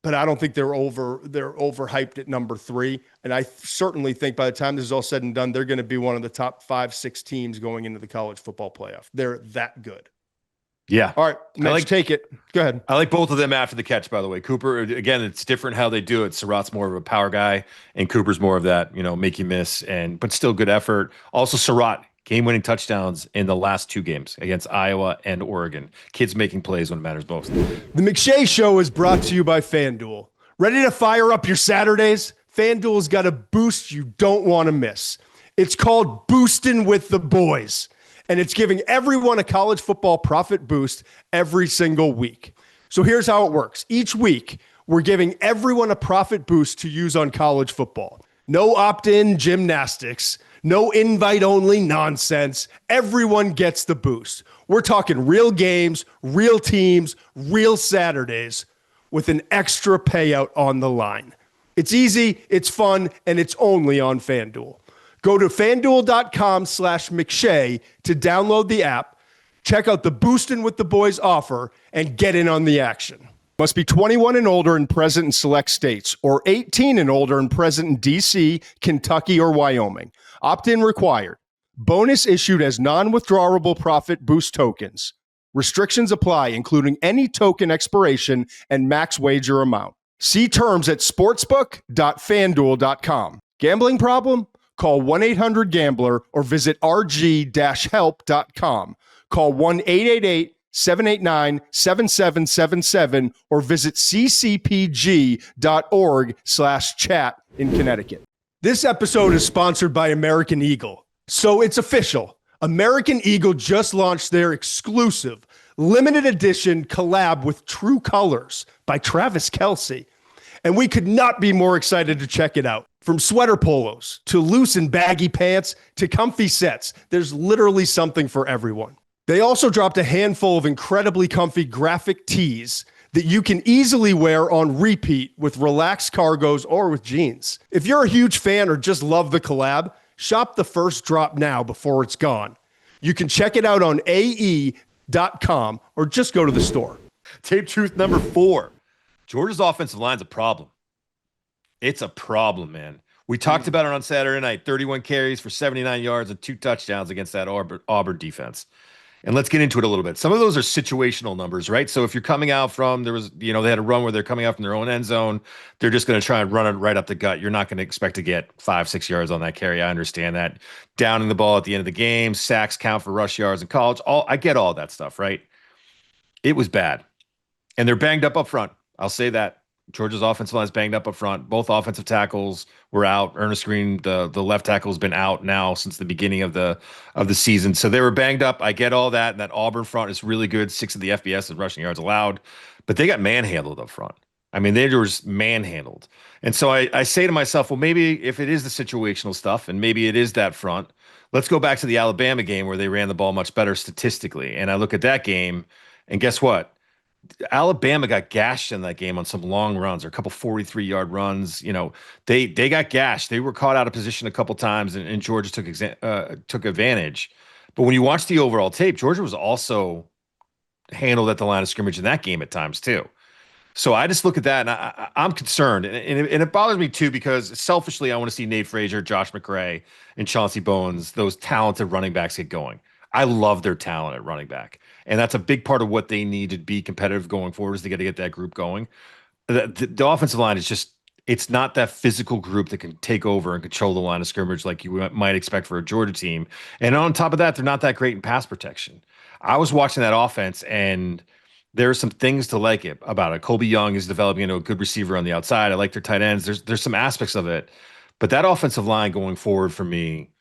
I don't think they're overhyped at number 3. And I certainly think by the time this is all said and done, they're going to be one of the top 5, 6 teams going into the college football playoff. They're that good. Yeah. All right, Mitch, take it. Go ahead. I like both of them after the catch, by the way. Cooper, again, it's different how they do it. Sarratt's more of a power guy, and Cooper's more of that, make you miss, but still good effort. Also, Sarratt, game-winning touchdowns in the last 2 games against Iowa and Oregon. Kids making plays when it matters most. The McShay Show is brought to you by FanDuel. Ready to fire up your Saturdays? FanDuel's got a boost you don't want to miss. It's called Boostin' with the Boys, and it's giving everyone a college football profit boost every single week. So here's how it works. Each week, we're giving everyone a profit boost to use on college football. No opt-in gymnastics, no invite-only nonsense. Everyone gets the boost. We're talking real games, real teams, real Saturdays with an extra payout on the line. It's easy, it's fun, and it's only on FanDuel. Go to fanduel.com/McShay to download the app, check out the Boostin' with the Boys offer, and get in on the action. Must be 21 and older and present in select states, or 18 and older and present in D.C., Kentucky, or Wyoming. Opt-in required. Bonus issued as non-withdrawable profit boost tokens. Restrictions apply, including any token expiration and max wager amount. See terms at sportsbook.fanduel.com. Gambling problem? Call 1-800-GAMBLER or visit rg-help.com. Call 1-888-789-7777 or visit ccpg.org/chat in Connecticut. This episode is sponsored by American Eagle. So it's official. American Eagle just launched their exclusive limited edition collab with True Colors by Travis Kelce. And we could not be more excited to check it out. From sweater polos to loose and baggy pants to comfy sets, there's literally something for everyone. They also dropped a handful of incredibly comfy graphic tees that you can easily wear on repeat with relaxed cargos or with jeans. If you're a huge fan or just love the collab, shop the first drop now before it's gone. You can check it out on ae.com or just go to the store. Tape truth number 4. Georgia's offensive line's a problem. It's a problem, man. We talked about it on Saturday night. 31 carries for 79 yards and 2 touchdowns against that Auburn defense. And let's get into it a little bit. Some of those are situational numbers, right? So if you're coming out from, they had a run where they're coming out from their own end zone, they're just going to try and run it right up the gut. You're not going to expect to get 5-6 yards on that carry. I understand that. Downing the ball at the end of the game, sacks count for rush yards in college. I get all that stuff, right? It was bad. And they're banged up front. I'll say that. Georgia's offensive line is banged up front. Both offensive tackles were out. Ernest Green, the left tackle, has been out now since the beginning of the season. So they were banged up. I get all that. And that Auburn front is really good. 6 of the FBS and rushing yards allowed. But they got manhandled up front. I mean, they were just manhandled. And so I say to myself, well, maybe if it is the situational stuff and maybe it is that front, let's go back to the Alabama game where they ran the ball much better statistically. And I look at that game, and guess what? Alabama got gashed in that game on some long runs or a couple 43-yard runs. They got gashed. They were caught out of position a couple times, and Georgia took advantage. But when you watch the overall tape, Georgia was also handled at the line of scrimmage in that game at times too. So I just look at that, and I'm concerned. And it bothers me too, because selfishly, I want to see Nate Frazier, Josh McCray, and Chauncey Bones, those talented running backs, get going. I love their talent at running back. And that's a big part of what they need to be competitive going forward, is they got to get that group going. The offensive line is just, it's not that physical group that can take over and control the line of scrimmage like you might expect for a Georgia team. And on top of that, they're not that great in pass protection. I was watching that offense, and there are some things to like about it. Colby Young is developing into a good receiver on the outside. I like their tight ends. There's some aspects of it. But that offensive line going forward for me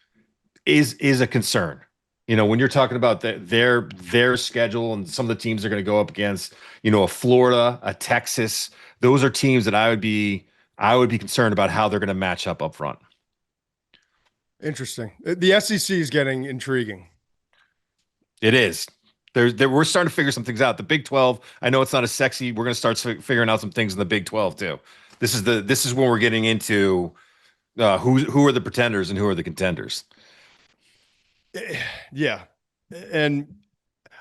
is a concern. When you're talking about their schedule and some of the teams they're going to go up against, a Florida, a Texas, those are teams that I would be concerned about how they're going to match up front. Interesting. The SEC is getting intriguing. It is. We're starting to figure some things out. The Big 12, I know it's not as sexy. We're going to start figuring out some things in the Big 12 too. This is when we're getting into who are the pretenders and who are the contenders. Yeah. And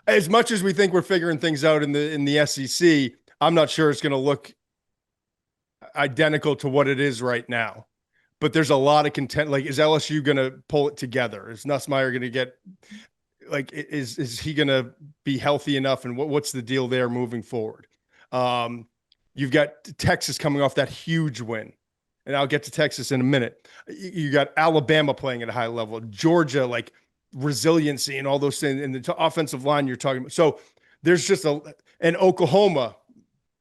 as much as we think we're figuring things out in the SEC, I'm not sure it's going to look identical to what it is right now. But there's a lot of content. Like, is LSU going to pull it together? Is Nussmeier going to get like, is he going to be healthy enough? And what's the deal there moving forward? You've got Texas coming off that huge win, and I'll get to Texas in a minute. You got Alabama playing at a high level, Georgia, like resiliency and all those things, and the offensive line you're talking about. So there's just and Oklahoma.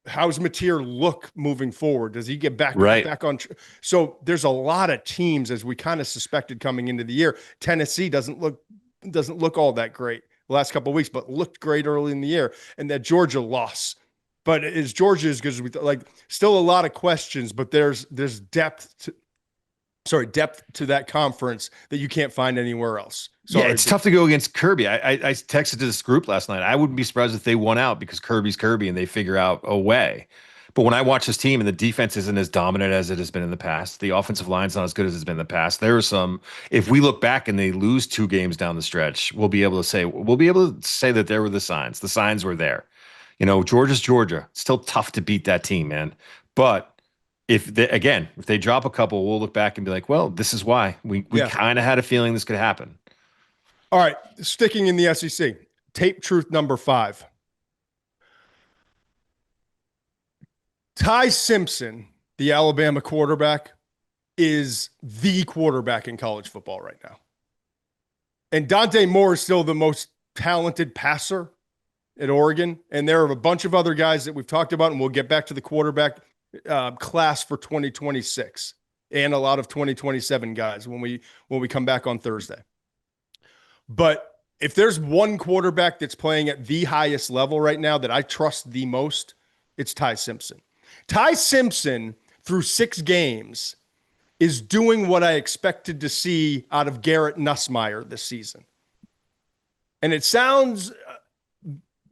How's Mateer look moving forward? Does he get back on? So there's a lot of teams, as we kind of suspected coming into the year. Tennessee doesn't look all that great the last couple of weeks, but looked great early in the year. And that Georgia loss. But is Georgia as good as we thought? Like, still a lot of questions, but there's depth to that conference that you can't find anywhere else. Yeah, it's tough to go against Kirby. I texted to this group last night. I wouldn't be surprised if they won out because Kirby's Kirby and they figure out a way. But when I watch this team and the defense isn't as dominant as it has been in the past, the offensive line's not as good as it's been in the past. There are some, if we look back and they lose 2 games down the stretch, we'll be able to say that there were the signs. The signs were there. You know, Georgia's Georgia. It's still tough to beat that team, man. But if they drop a couple, we'll look back and be like, well, this is why we kind of had a feeling this could happen. All right, sticking in the SEC, tape truth number 5. Ty Simpson, the Alabama quarterback, is the quarterback in college football right now. And Dante Moore is still the most talented passer at Oregon. And there are a bunch of other guys that we've talked about, and we'll get back to the quarterback class for 2026 and a lot of 2027 guys when we come back on Thursday. But if there's one quarterback that's playing at the highest level right now that I trust the most, it's Ty Simpson. Ty Simpson, through 6 games, is doing what I expected to see out of Garrett Nussmeier this season. And it sounds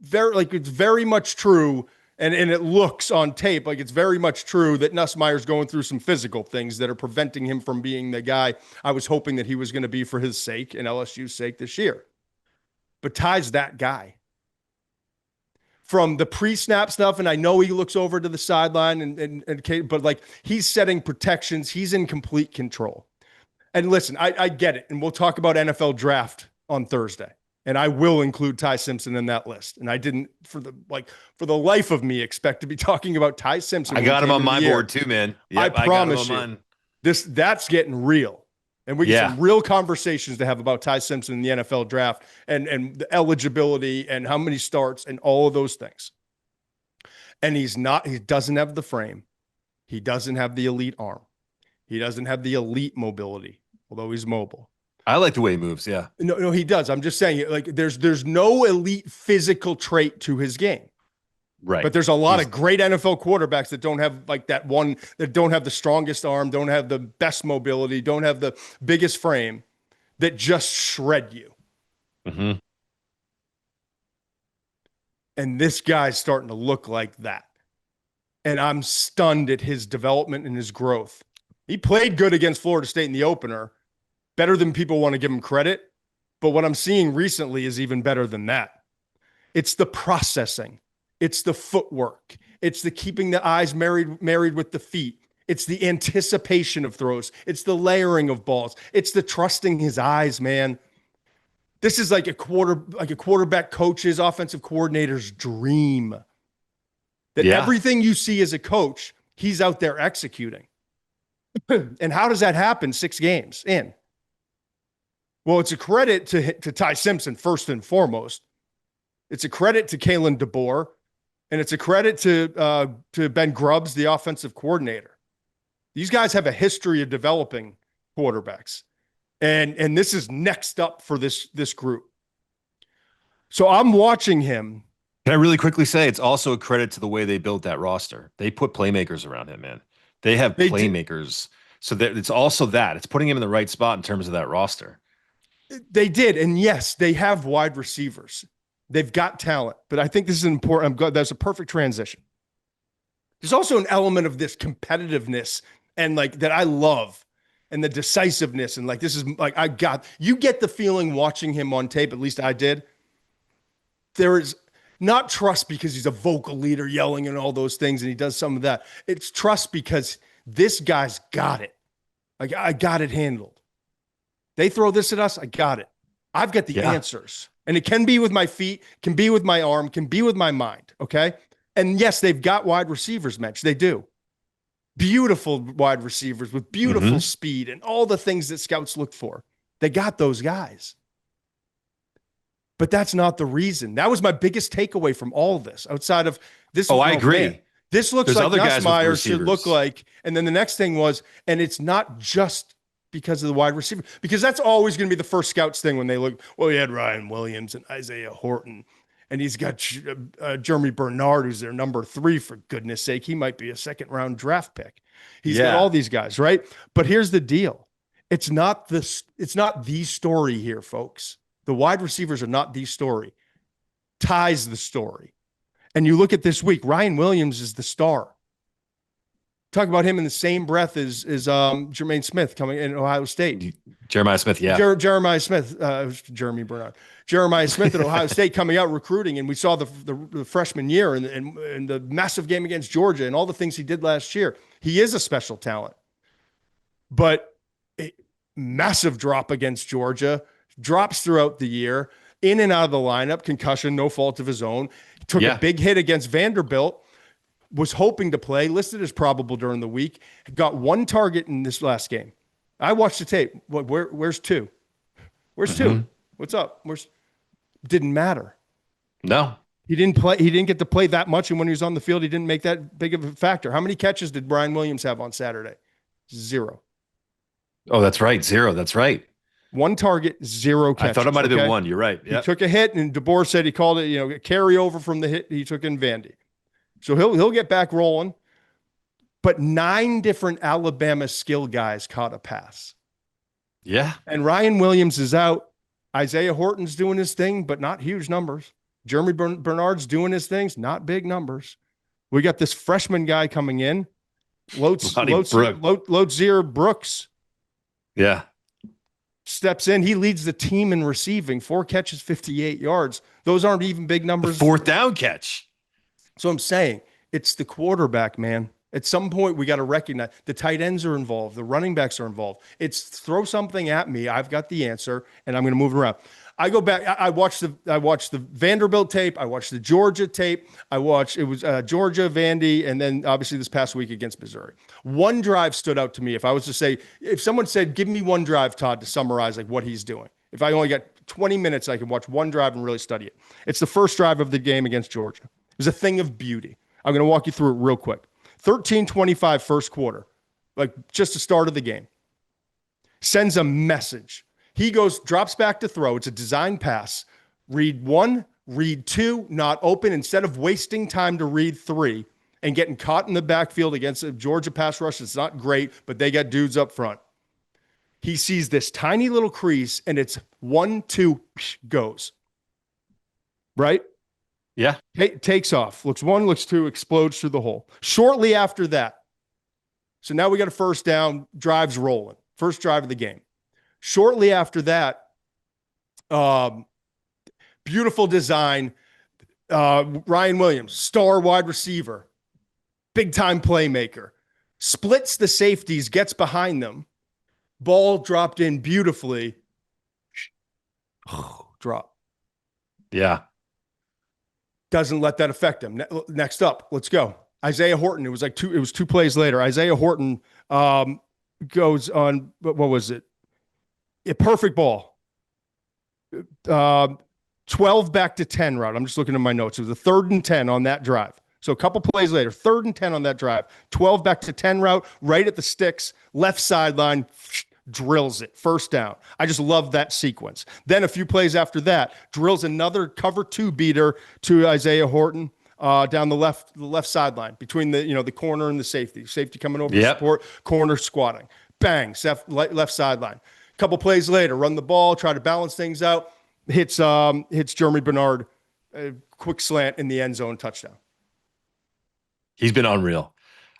it's very much true, and it looks on tape like it's very much true that Nussmeier's going through some physical things that are preventing him from being the guy I was hoping that he was going to be for his sake and LSU's sake this year. But Ty's that guy. From the pre-snap stuff, and I know he looks over to the sideline, but like, he's setting protections. He's in complete control. And listen, I get it, and we'll talk about NFL draft on Thursday. And I will include Ty Simpson in that list. And I didn't, for the life of me, expect to be talking about Ty Simpson. I got him on my board too, man. Yep, I promise you, that's getting real. And we get some real conversations to have about Ty Simpson in the NFL draft and the eligibility and how many starts and all of those things. And he doesn't have the frame. He doesn't have the elite arm. He doesn't have the elite mobility, although he's mobile. I like the way he moves. Yeah. No, he does. I'm just saying, like, there's no elite physical trait to his game. Right. But there's a lot of great NFL quarterbacks that don't have like that one, that don't have the strongest arm, don't have the best mobility, don't have the biggest frame, that just shred you. Mm-hmm. And this guy's starting to look like that. And I'm stunned at his development and his growth. He played good against Florida State in the opener, better than people want to give him credit. But what I'm seeing recently is even better than that. It's the processing. It's the footwork. It's the keeping the eyes married with the feet. It's the anticipation of throws. It's the layering of balls. It's the trusting his eyes, man. This is like a quarterback coach's, offensive coordinator's dream. That everything you see as a coach, he's out there executing. And how does that happen 6 games in? Well, it's a credit to Ty Simpson first and foremost. It's a credit to Kalen DeBoer, and it's a credit to Ben Grubbs, the offensive coordinator. These guys have a history of developing quarterbacks, and this is next up for this group. So I'm watching him. Can I really quickly say it's also a credit to the way they built that roster? They put playmakers around him, man. They have playmakers. So that it's also that. It's putting him in the right spot in terms of that roster. They did. And yes, they have wide receivers. They've got talent. But I think this is important. I'm glad that's a perfect transition. There's also an element of this competitiveness and like that I love, and the decisiveness. And like, this is like, you get the feeling watching him on tape, at least I did. There is not trust because he's a vocal leader yelling and all those things, and he does some of that. It's trust because this guy's got it. Like, I got it handled. They throw this at us, I got it. I've got the Yeah. answers. And it can be with my feet, can be with my arm, can be with my mind. Okay. And yes, they've got wide receivers, Mitch. They do. Beautiful wide receivers with beautiful speed and all the things that scouts look for. They got those guys. But that's not the reason. That was my biggest takeaway from all of this outside of this. Oh, I agree. Man, this looks There's like other guys with Nussmeier should receivers. look like. And then the next thing was, and it's not just because of the wide receiver, because that's always going to be the first scouts thing when they look, well, he had Ryan Williams and Isaiah Horton, and he's got Jeremy Bernard, who's their number 3, for goodness sake. He might be a second-round draft pick. He's got all these guys, right? But here's the deal. It's not the story here, folks. The wide receivers are not the story. Ty's the story. And you look at this week, Ryan Williams is the star. Talk about him in the same breath as Jermaine Smith coming in Ohio State. Jeremiah Smith, yeah. Jeremiah Smith, Jeremy Bernard. Jeremiah Smith at Ohio State coming out recruiting, and we saw the freshman year and the massive game against Georgia and all the things he did last year. He is a special talent. But a massive drop against Georgia, drops throughout the year, in and out of the lineup, concussion, no fault of his own. Took a big hit against Vanderbilt. Was hoping to play, listed as probable during the week, got 1 target in this last game. I watched the tape. Where's 2? Where's 2? What's up? Didn't matter. No. He didn't play. He didn't get to play that much, and when he was on the field, he didn't make that big of a factor. How many catches did Brian Williams have on Saturday? 0. Oh, that's right. 0. That's right. 1 target, 0 catches. I thought it might have been 1. You're right. He took a hit, and DeBoer said he called it, a carryover from the hit he took in Vandy. So he'll get back rolling. But 9 different Alabama skill guys caught a pass. Yeah. And Ryan Williams is out. Isaiah Horton's doing his thing, but not huge numbers. Jeremy Bernard's doing his things, not big numbers. We got this freshman guy coming in, Lodzier Brooks. Yeah. Steps in. He leads the team in receiving. 4 catches, 58 yards. Those aren't even big numbers. The 4th down catch. So I'm saying it's the quarterback, man. At some point, we got to recognize the tight ends are involved. The running backs are involved. It's throw something at me. I've got the answer, and I'm going to move it around. I go back. I watched the Vanderbilt tape. I watched the Georgia tape. Georgia, Vandy, and then obviously this past week against Missouri. 1 drive stood out to me. If I was to say, if someone said, give me 1 drive, Todd, to summarize like what he's doing. If I only got 20 minutes, I can watch 1 drive and really study it. It's the first drive of the game against Georgia. It was a thing of beauty. I'm going to walk you through it real quick. 13-25 first quarter, like just the start of the game. Sends a message. He drops back to throw. It's a design pass. Read 1, read 2, not open. Instead of wasting time to read 3 and getting caught in the backfield against a Georgia pass rush, it's not great, but they got dudes up front. He sees this tiny little crease, and it's 1, 2, goes. Right? Yeah. Takes off. Looks 1, looks 2, explodes through the hole. Shortly after that, so now we got a first down, drives rolling. First drive of the game. Shortly after that, beautiful design. Ryan Williams, star wide receiver, big-time playmaker. Splits the safeties, gets behind them. Ball dropped in beautifully. Drop. Yeah. Doesn't let that affect him. Next up, let's go. Isaiah Horton. It was 2 plays later. Isaiah Horton goes on, what was it? A perfect ball. 12 back to 10 route. I'm just looking at my notes. It was a 3rd and 10 on that drive. So a couple plays later, 3rd and 10 on that drive. 12 back to 10 route, right at the sticks, left sideline, drills it, first down. I just love that sequence. Then a few plays after that, drills another cover 2 beater to Isaiah Horton down the left sideline between the corner and the safety. Safety coming over to support, corner squatting. Bang, left sideline. A couple plays later, run the ball, try to balance things out. Hits Jeremy Bernard, quick slant in the end zone, touchdown. He's been unreal.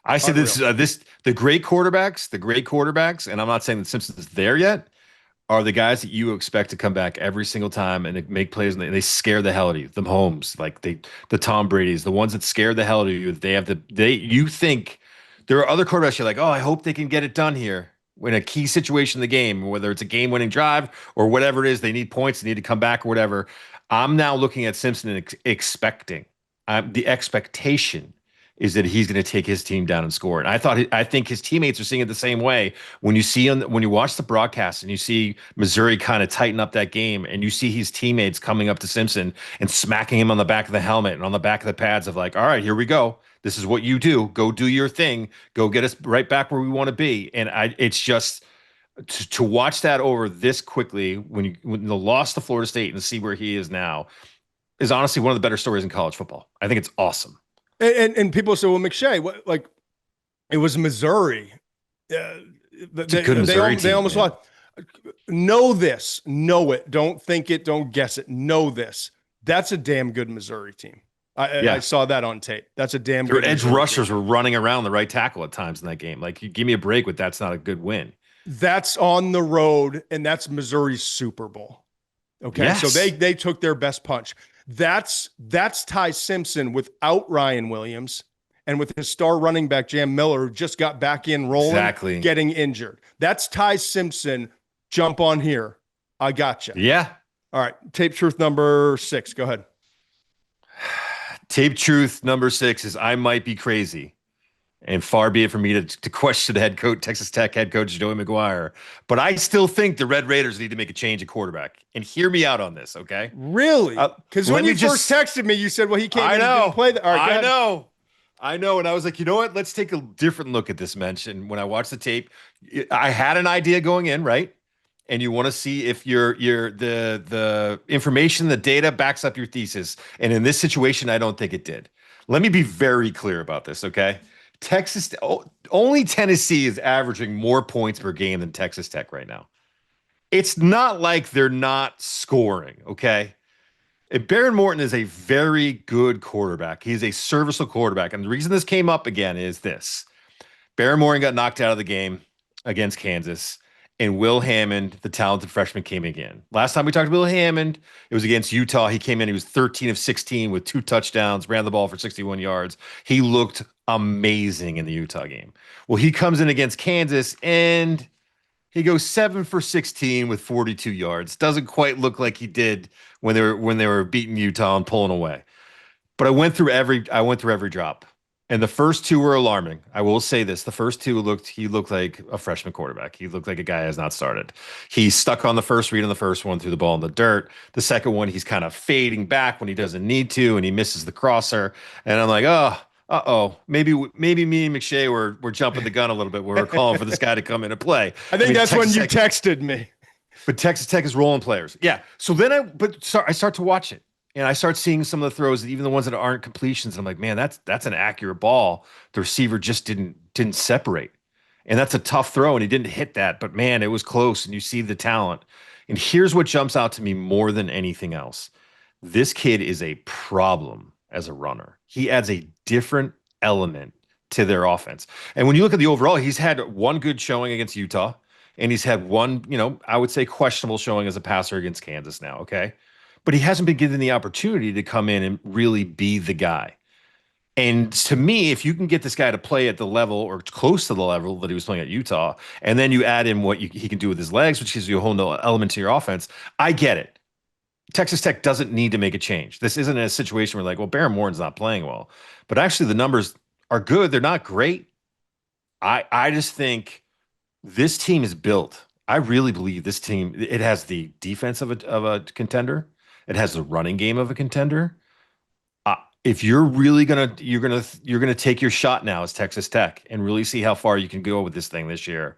I said the great quarterbacks, and I'm not saying that Simpson is there yet, are the guys that you expect to come back every single time and make plays, and they scare the hell out of you. The Mahomes, like the Tom Brady's, the ones that scare the hell out of you. You think there are other quarterbacks you're like, oh, I hope they can get it done here. in a key situation in the game, whether it's a game-winning drive or whatever it is, they need points, they need to come back or whatever. I'm now looking at Simpson and expecting. The expectation is that he's going to take his team down and score. And I think his teammates are seeing it the same way. When you watch the broadcast and you see Missouri kind of tighten up that game, and you see his teammates coming up to Simpson and smacking him on the back of the helmet and on the back of the pads of like, all right, here we go. This is what you do. Go do your thing. Go get us right back where we want to be. And it's just to watch that over this quickly when the loss to Florida State and see where he is now is honestly one of the better stories in college football. I think it's awesome. And people say, well, McShay, what, like, it was Missouri. It's a good Missouri team. They almost lost. Know this. Know it. Don't think it. Don't guess it. Know this. That's a damn good Missouri team. I saw that on tape. That's a damn good. Their edge rushers were running around the right tackle at times in that game. Like, you give me a break with that's not a good win. That's on the road, and that's Missouri's Super Bowl. Okay, yes. So they took their best punch. That's Ty Simpson without Ryan Williams and with his star running back Jam Miller, who just got back in rolling, getting injured. That's Ty Simpson. Jump on here. I got you. Yeah. All right. Tape truth number 6. Go ahead. Tape truth number 6 is I might be crazy. And far be it from me to question the head coach, Texas Tech head coach Joey McGuire. But I still think the Red Raiders need to make a change at quarterback. And hear me out on this, okay? Really? Because when you first texted me, you said, well, he came in and didn't play that. Right, I know. And I was like, you know what? Let's take a different look at this mention. When I watched the tape, I had an idea going in, right? And you want to see if the information, the data backs up your thesis. And in this situation, I don't think it did. Let me be very clear about this, okay? Only Tennessee is averaging more points per game than Texas Tech right now. It's not like they're not scoring, okay? And Baron Morton is a very good quarterback. He's a serviceable quarterback. And the reason this came up again is this. Baron Morton got knocked out of the game against Kansas, and Will Hammond, the talented freshman, came again. Last time we talked to Will Hammond, it was against Utah. He came in, he was 13 of 16 with 2 touchdowns, ran the ball for 61 yards. He looked amazing in the Utah game. Well, he comes in against Kansas, and he goes 7 for 16 with 42 yards. Doesn't quite look like he did when they were beating Utah and pulling away. But I went through every drop. And the first 2 were alarming. I will say this. The first 2 he looked like a freshman quarterback. He looked like a guy who has not started. He's stuck on the first read on the first one, threw the ball in the dirt. The second one, he's kind of fading back when he doesn't need to, and he misses the crosser. And I'm like, maybe me and McShay were jumping the gun a little bit. We were calling for this guy to come in and play. I think that's when you texted me. But Texas Tech is rolling players. Yeah. So then I start to watch it. And I start seeing some of the throws, even the ones that aren't completions. I'm like, man, that's an accurate ball. The receiver just didn't separate. And that's a tough throw, and he didn't hit that. But, man, it was close, and you see the talent. And here's what jumps out to me more than anything else. This kid is a problem as a runner. He adds a different element to their offense. And when you look at the overall, he's had one good showing against Utah, and he's had one, I would say questionable showing as a passer against Kansas now, okay? But he hasn't been given the opportunity to come in and really be the guy. And to me, if you can get this guy to play at the level or close to the level that he was playing at Utah, and then you add in what he can do with his legs, which gives you a whole new element to your offense, I get it. Texas Tech doesn't need to make a change. This isn't a situation where like, well, Baron Morton's not playing well. But actually the numbers are good. They're not great. I just think this team is built. I really believe this team, it has the defense of a contender. It has the running game of a contender. If you're really you're gonna take your shot now as Texas Tech and really see how far you can go with this thing this year,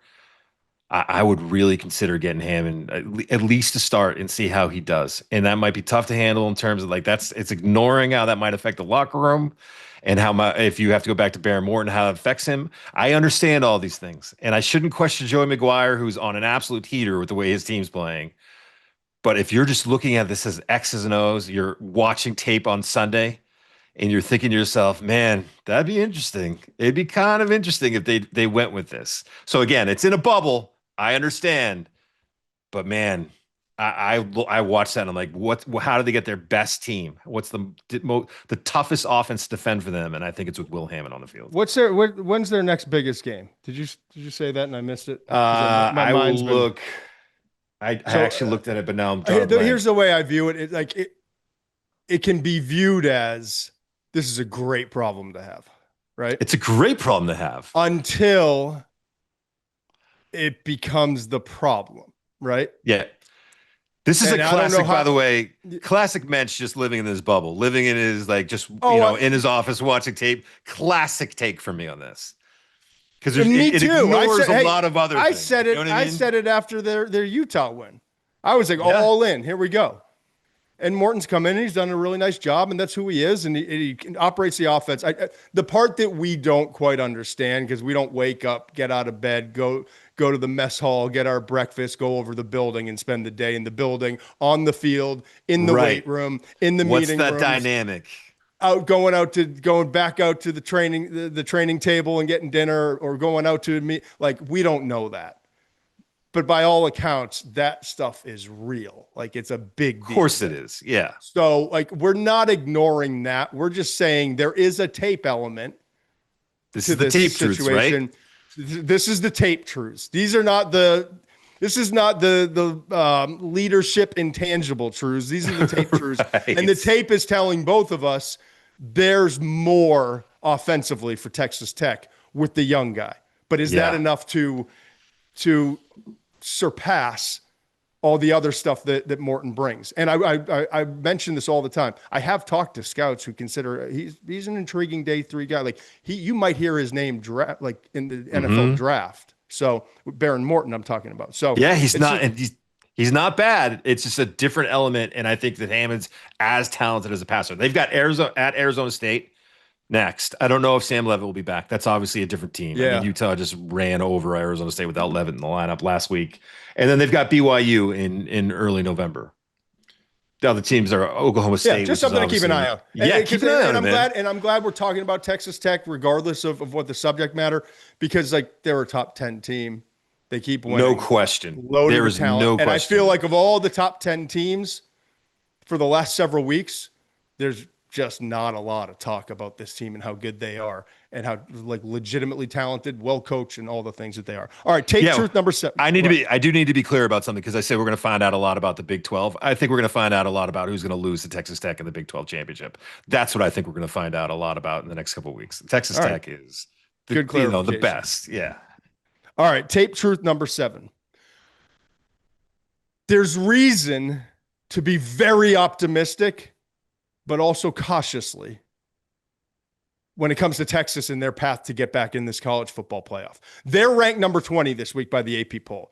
I would really consider getting him and at least to start and see how he does. And that might be tough to handle in terms of like it's ignoring how that might affect the locker room and if you have to go back to Baron Morton, how it affects him. I understand all these things, and I shouldn't question Joey McGuire, who's on an absolute heater with the way his team's playing. But if you're just looking at this as X's and O's, you're watching tape on Sunday, and you're thinking to yourself, man, that'd be interesting. It'd be kind of interesting if they went with this. So again, it's in a bubble. I understand. But man, I watched that and I'm like, how do they get their best team? What's the toughest offense to defend for them? And I think it's with Will Hammond on the field. When's their next biggest game? Did you say that and I missed it? Because my I will mind's been look. I so. actually looked at it, but now I'm drawing a Here's blank. the way I view it. It can be viewed as this is a great problem to have, right? It's a great problem to have. Until it becomes the problem, right? Yeah. This is And a I don't know classic, how- by the way. Classic Mensch just living in this bubble, living in his like just Oh, in his office watching tape. Classic take for me on this because Me it too. ignores Hey, a lot of other I things. said You it. know what I I mean? said it after their Utah win. I was like, Yeah. all in. Here we go. And Morton's come in and he's done a really nice job, and that's who he is. And he operates the offense. The part that we don't quite understand because we don't wake up, get out of bed, go to the mess hall, get our breakfast, go over the building, and spend the day in the building, on the field, in the weight room, in the What's meeting that rooms, dynamic? going back out to the training table and getting dinner, or going out to meet. Like, we don't know that. But by all accounts, that stuff is real. Like, it's a big deal. Of course it is. Yeah. So, like, we're not ignoring that. We're just saying there is a tape element This to is the this tape truths, situation. right? This is the tape truths. These are not this is not the leadership intangible truths. These are the tape truths. Right. And the tape is telling both of us there's more offensively for Texas Tech with the young guy. But is that Yeah. enough to surpass all the other stuff that Morton brings? And I mention this all the time. I have talked to scouts who consider he's an intriguing day 3 guy. Like, you might hear his name draft, like in the NFL draft. So Baron Morton, I'm talking about. So Yeah, he's it's not, just- and he's not bad. It's just a different element, and I think that Hammond's as talented as a passer. They've got Arizona State next. I don't know if Sam Levitt will be back. That's obviously a different team. I Yeah. mean, Utah just ran over Arizona State without Levitt in the lineup last week, and then they've got BYU in early November. The other teams are Oklahoma State. yeah, just which is something to keep an obviously- eye on. Yeah, keep an eye on it, man. And I'm glad we're talking about Texas Tech, regardless of what the subject matter, because like they're a top 10 team. They keep winning. No question. Loaded There with is talent. no And I question. feel like of all the top 10 teams for the last several weeks, there's just not a lot of talk about this team and how good they are and how like legitimately talented, well coached, and all the things that they are. All right, tape truth number 7. I do need to be clear about something because I said we're going to find out a lot about the Big 12. I think we're going to find out a lot about who's going to lose to Texas Tech in the Big 12 championship. That's what I think we're going to find out a lot about in the next couple of weeks. Texas All Tech right. is Good the clarification. best. Yeah. All right, tape truth number 7. There's reason to be very optimistic, but also cautiously when it comes to Texas and their path to get back in this college football playoff. They're ranked number 20 this week by the AP poll.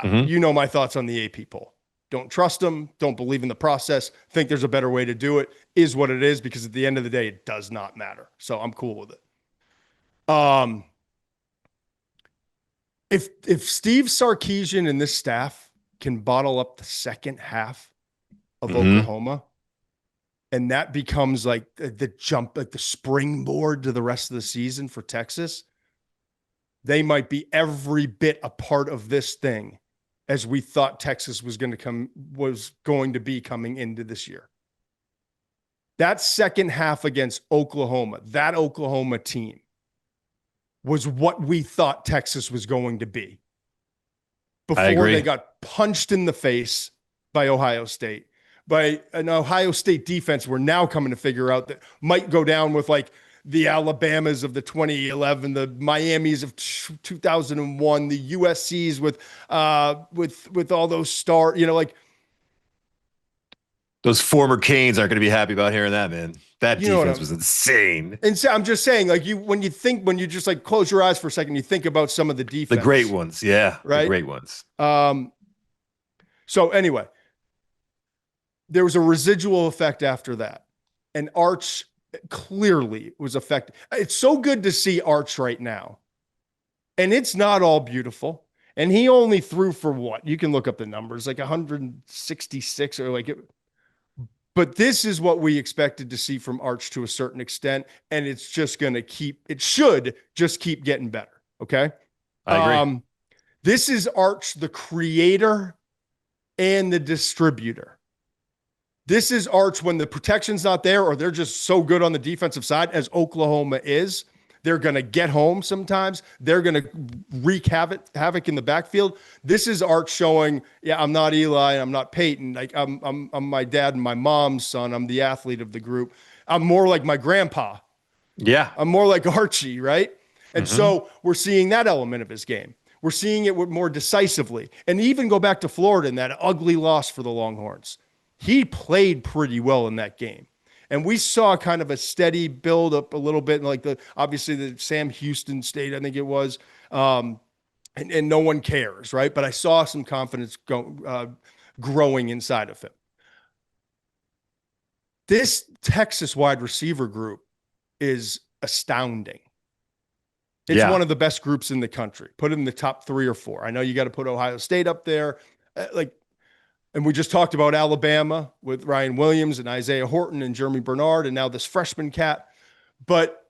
You know my thoughts on the AP poll. Don't trust them. Don't believe in the process. Think there's a better way to do it. Is what it is, because at the end of the day, it does not matter. So I'm cool with it. If Steve Sarkisian and this staff can bottle up the second half of Oklahoma, and that becomes like the jump, like the springboard to the rest of the season for Texas, they might be every bit a part of this thing as we thought Texas was going to be coming into this year. That second half against Oklahoma, that Oklahoma team, was what we thought Texas was going to be before they got punched in the face by Ohio State, by an Ohio State defense we're now coming to figure out that might go down with like the Alabamas of the 2011, the Miamis of 2001, the USCs with all those like those former Canes aren't going to be happy about hearing that, man. That defense was insane. And so I'm just saying, like, when you just like close your eyes for a second, you think about some of the defense, The great ones. Yeah. Right? The great ones. So anyway, there was a residual effect after that. And Arch clearly was affected. It's so good to see Arch right now. And it's not all beautiful. And he only threw for what? You can look up the numbers, like 166 or like it. But this is what we expected to see from Arch to a certain extent. And it's just going to it should just keep getting better. Okay. I agree. This is Arch, the creator and the distributor. This is Arch when the protection's not there or they're just so good on the defensive side as Oklahoma is. They're going to get home sometimes. They're going to wreak havoc in the backfield. This is Arch showing, yeah, I'm not Eli, I'm not Peyton. Like I'm my dad and my mom's son. I'm the athlete of the group. I'm more like my grandpa. Yeah. I'm more like Archie, right? And so we're seeing that element of his game. We're seeing it more decisively. And even go back to Florida in that ugly loss for the Longhorns. He played pretty well in that game. And we saw kind of a steady build up a little bit, like obviously the Sam Houston State, I think it was, and no one cares, right? But I saw some confidence growing inside of him. This Texas wide receiver group is astounding. It's one of the best groups in the country. Put it in the top 3 or 4. I know you got to put Ohio State up there. And we just talked about Alabama with Ryan Williams and Isaiah Horton and Jeremy Bernard, and now this freshman cat. But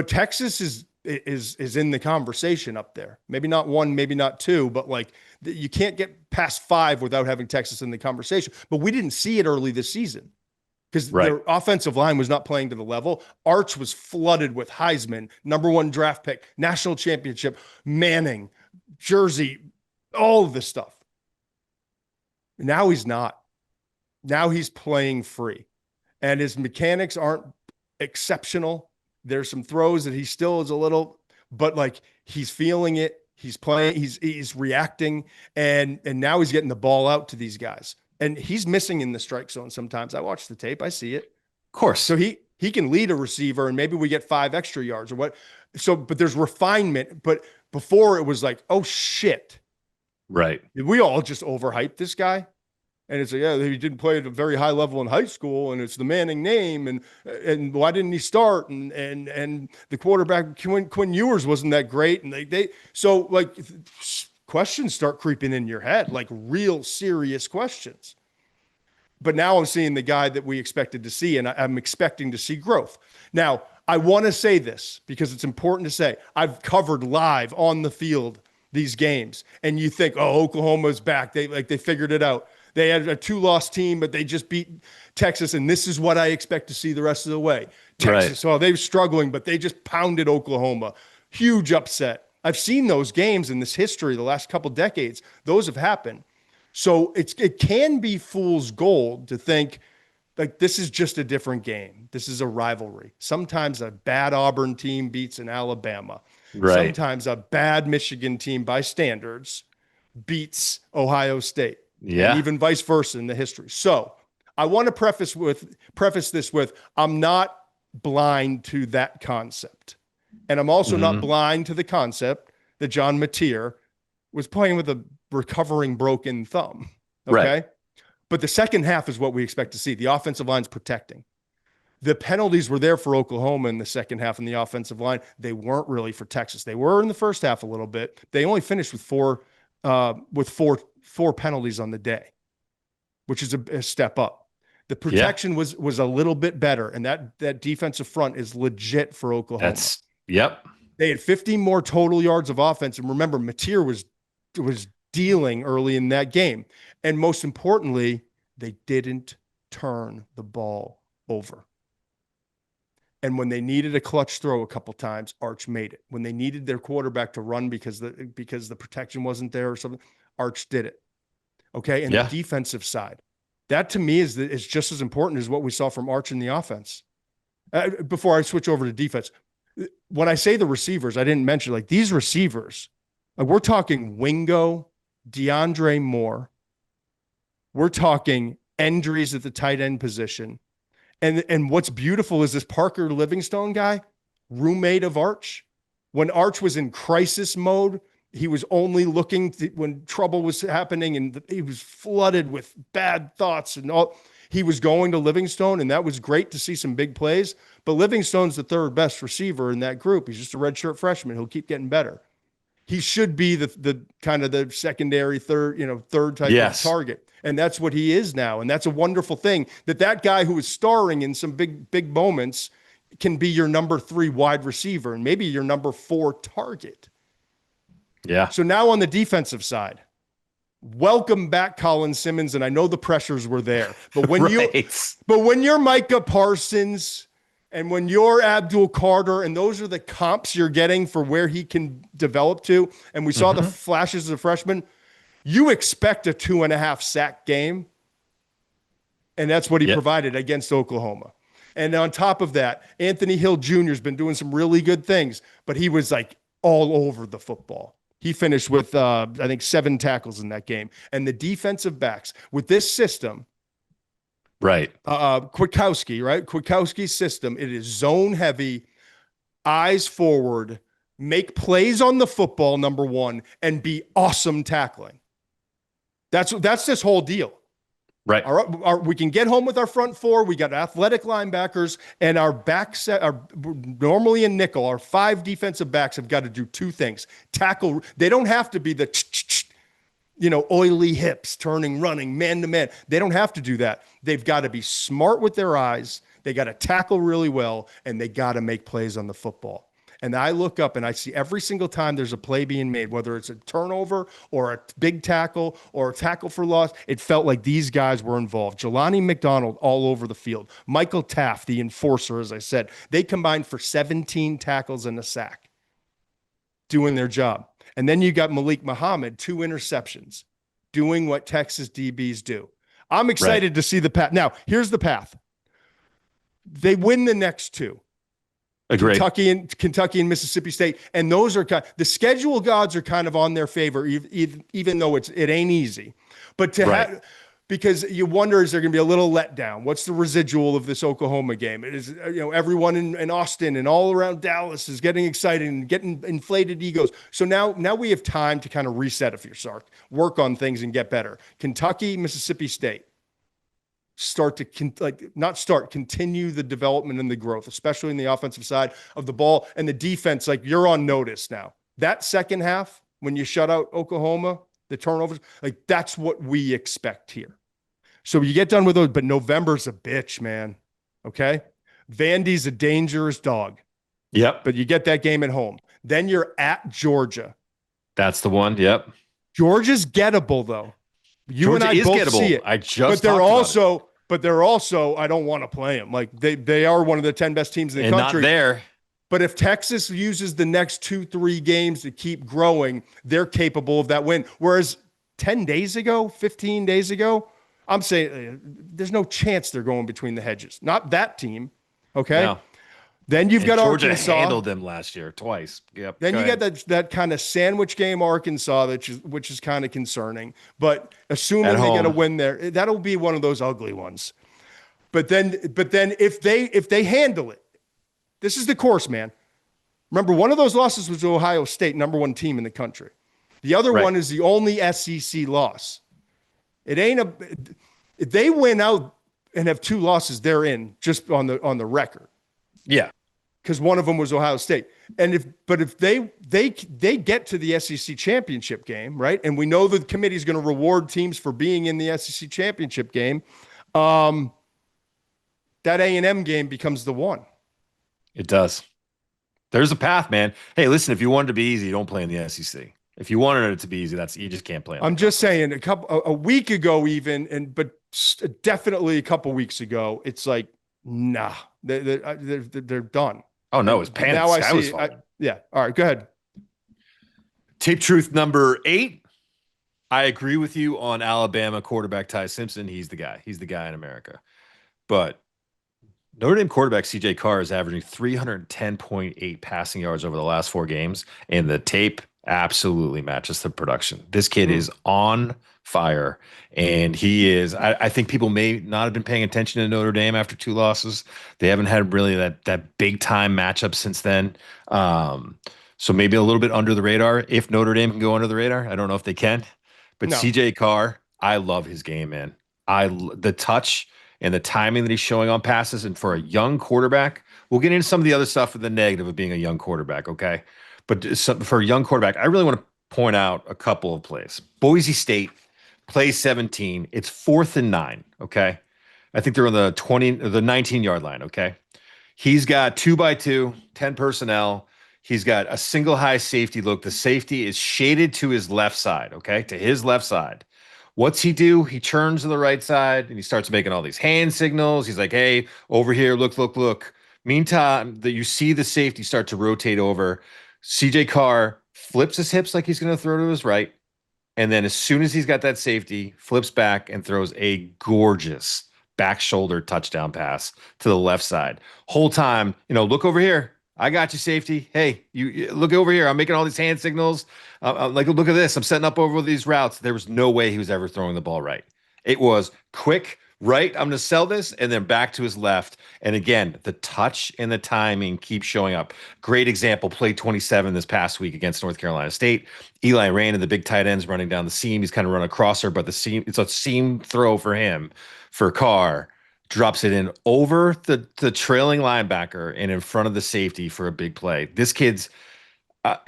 Texas is in the conversation up there. Maybe not 1, maybe not 2, but like you can't get past 5 without having Texas in the conversation. But we didn't see it early this season because their offensive line was not playing to the level. Arch was flooded with Heisman, #1 draft pick, national championship, Manning, Jersey, all of this stuff. Now he's not. Now he's playing free. And his mechanics aren't exceptional. There's some throws that he still is a little, but like he's feeling it. He's playing, he's reacting, and now he's getting the ball out to these guys. And he's missing in the strike zone sometimes. I watch the tape, I see it. Of course. So he can lead a receiver and maybe we get 5 extra yards or what. So, but there's refinement. But before it was like, oh shit. Right. We all just overhyped this guy. And it's like, yeah, he didn't play at a very high level in high school, and it's the Manning name, and why didn't he start? And the quarterback Quinn Ewers wasn't that great, and they so like questions start creeping in your head, like real serious questions. But now I'm seeing the guy that we expected to see, and I'm expecting to see growth. Now I want to say this because it's important to say I've covered live on the field these games, and you think, oh, Oklahoma's back, they figured it out. They had a 2-loss team, but they just beat Texas, and this is what I expect to see the rest of the way. Texas, well, they were struggling, but they just pounded Oklahoma. Huge upset. I've seen those games in this history the last couple decades. Those have happened. So it can be fool's gold to think like this is just a different game. This is a rivalry. Sometimes a bad Auburn team beats an Alabama. Right. Sometimes a bad Michigan team by standards beats Ohio State. Yeah. And even vice versa in the history. So I want to preface this with I'm not blind to that concept. And I'm also not blind to the concept that John Mateer was playing with a recovering broken thumb. Okay. Right. But the second half is what we expect to see. The offensive line's protecting. The penalties were there for Oklahoma in the second half in the offensive line. They weren't really for Texas. They were in the first half a little bit. They only finished with four penalties on the day, which is a step up. The protection was a little bit better, and that defensive front is legit for Oklahoma. They had 50 more total yards of offense, and remember, Mateer was dealing early in that game, and most importantly, they didn't turn the ball over. And when they needed a clutch throw a couple times, Arch made it. When they needed their quarterback to run because the protection wasn't there or something, Arch did it. Okay. And the defensive side, that to me is just as important as what we saw from Arch in the offense. Before I switch over to defense, when I say the receivers, I didn't mention like these receivers, like we're talking Wingo, DeAndre Moore. We're talking Endries at the tight end position. And what's beautiful is this Parker Livingstone guy, roommate of Arch. When Arch was in crisis mode, he was only looking when trouble was happening, and he was flooded with bad thoughts and all. He was going to Livingstone, and that was great to see some big plays. But Livingstone's the third best receiver in that group. He's just a redshirt freshman. He'll keep getting better. He should be the kind of the secondary third type of target. And that's what he is now. And that's a wonderful thing that guy who is starring in some big moments can be your number 3 wide receiver and maybe your number 4 target. Yeah. So now on the defensive side, welcome back Colin Simmons. And I know the pressures were there, but when Right. when you're Micah Parsons and when you're Abdul Carter, and those are the comps you're getting for where he can develop to, and we saw the flashes as a freshman, you expect a 2.5 sack game. And that's what he provided against Oklahoma. And on top of that, Anthony Hill Jr. has been doing some really good things, but he was like all over the football. He finished with, I think, 7 tackles in that game. And the defensive backs with this system, Right. Kwiatkowski, right? Kwiatkowski's system, it is zone heavy, eyes forward, make plays on the football, number one, and be awesome tackling. That's this whole deal. Right. We can get home with our front four. We got athletic linebackers, and our back set are normally in nickel. Our 5 defensive backs have got to do 2 things: tackle. They don't have to be the, oily hips, turning, running, man to man. They don't have to do that. They've got to be smart with their eyes. They got to tackle really well, and they got to make plays on the football. And I look up and I see every single time there's a play being made, whether it's a turnover or a big tackle or a tackle for loss, it felt like these guys were involved. Jelani McDonald all over the field. Michael Taft, the enforcer, as I said, they combined for 17 tackles and a sack, doing their job. And then you got Malik Muhammad, 2 interceptions, doing what Texas DBs do. I'm excited to see the path. Now, here's the path. They win the next 2. Agreed. Kentucky and Mississippi State, and those are the schedule gods are kind of on their favor, even though it ain't easy. But have, because you wonder, is there going to be a little letdown? What's the residual of this Oklahoma game? It is, everyone in Austin and all around Dallas is getting excited and getting inflated egos. So now we have time to kind of reset, if you're Sark, work on things and get better. Kentucky, Mississippi State. Continue the development and the growth, especially in the offensive side of the ball, and the defense. Like, you're on notice now. That second half, when you shut out Oklahoma, the turnovers, like, that's what we expect here. So you get done with those, but November's a bitch, man. Okay. Vandy's a dangerous dog. Yep. But you get that game at home. Then you're at Georgia. That's the one. Yep. Georgia's gettable though. You Georgia and I both gettable. see it. But they're also, I don't want to play them. Like, they are one of the 10 best teams in the country. Not there. But if Texas uses the next 2-3 games to keep growing, they're capable of that win. Whereas 15 days ago, I'm saying there's no chance they're going between the hedges. Not that team. Okay. No. Then you've got Georgia Arkansas. Handled them last year twice. Yep. Then you got that kind of sandwich game, Arkansas, which is kind of concerning. But assuming they get a win there, that'll be one of those ugly ones. But then if they handle it, this is the course, man. Remember, one of those losses was to Ohio State, number 1 team in the country. The other one is the only SEC loss. It ain't if they win out and have 2 losses, they're in, just on the record. Yeah. Because one of them was Ohio State. And if they get to the SEC championship game, right? And we know the committee is going to reward teams for being in the SEC championship game. That A&M game becomes the one. It does. There's a path, man. Hey, listen, if you want it to be easy, you don't play in the SEC. If you wanted it to be easy, you just can't play. I'm just saying, a week ago even, but definitely a couple weeks ago, it's like, nah, they're done. Oh no, it's panic. Now I see. Yeah. All right, go ahead. Tape truth number 8. I agree with you on Alabama quarterback Ty Simpson. He's the guy. He's the guy in America. But Notre Dame quarterback CJ Carr is averaging 310.8 passing yards over the last 4 games, and the tape absolutely matches the production. This kid is on fire, and he is. I think people may not have been paying attention to Notre Dame after 2 losses. They haven't had really that big time matchup since then. So maybe a little bit under the radar. If Notre Dame can go under the radar, I don't know if they can. But no. CJ Carr, I love his game, man. The touch and the timing that he's showing on passes, and for a young quarterback, we'll get into some of the other stuff with the negative of being a young quarterback, okay? But for a young quarterback, I really want to point out a couple of plays. Boise State, play 17. It's 4th and 9, okay? I think they're on the 19-yard line, okay? He's got 2x2, 10 personnel. He's got a single high safety look. The safety is shaded to his left side, okay? To his left side. What's he do? He turns to the right side and he starts making all these hand signals. He's like, "Hey, over here, look, look, look." Meantime, that you see the safety start to rotate over. CJ Carr flips his hips like he's going to throw to his right. And then as soon as he's got that safety, flips back and throws a gorgeous back shoulder touchdown pass to the left side. Whole time, look over here. I got you, safety. Hey, you look over here. I'm making all these hand signals. Like, look at this. I'm setting up over these routes. There was no way he was ever throwing the ball right. It was quick, right? I'm going to sell this, and then back to his left. And again, the touch and the timing keep showing up. Great example, play 27 this past week against North Carolina State. Eli ran and the big tight ends running down the seam. He's kind of run a crosser, but the seam, it's a seam throw for him, for Carr. Drops it in over the trailing linebacker and in front of the safety for a big play. This kid's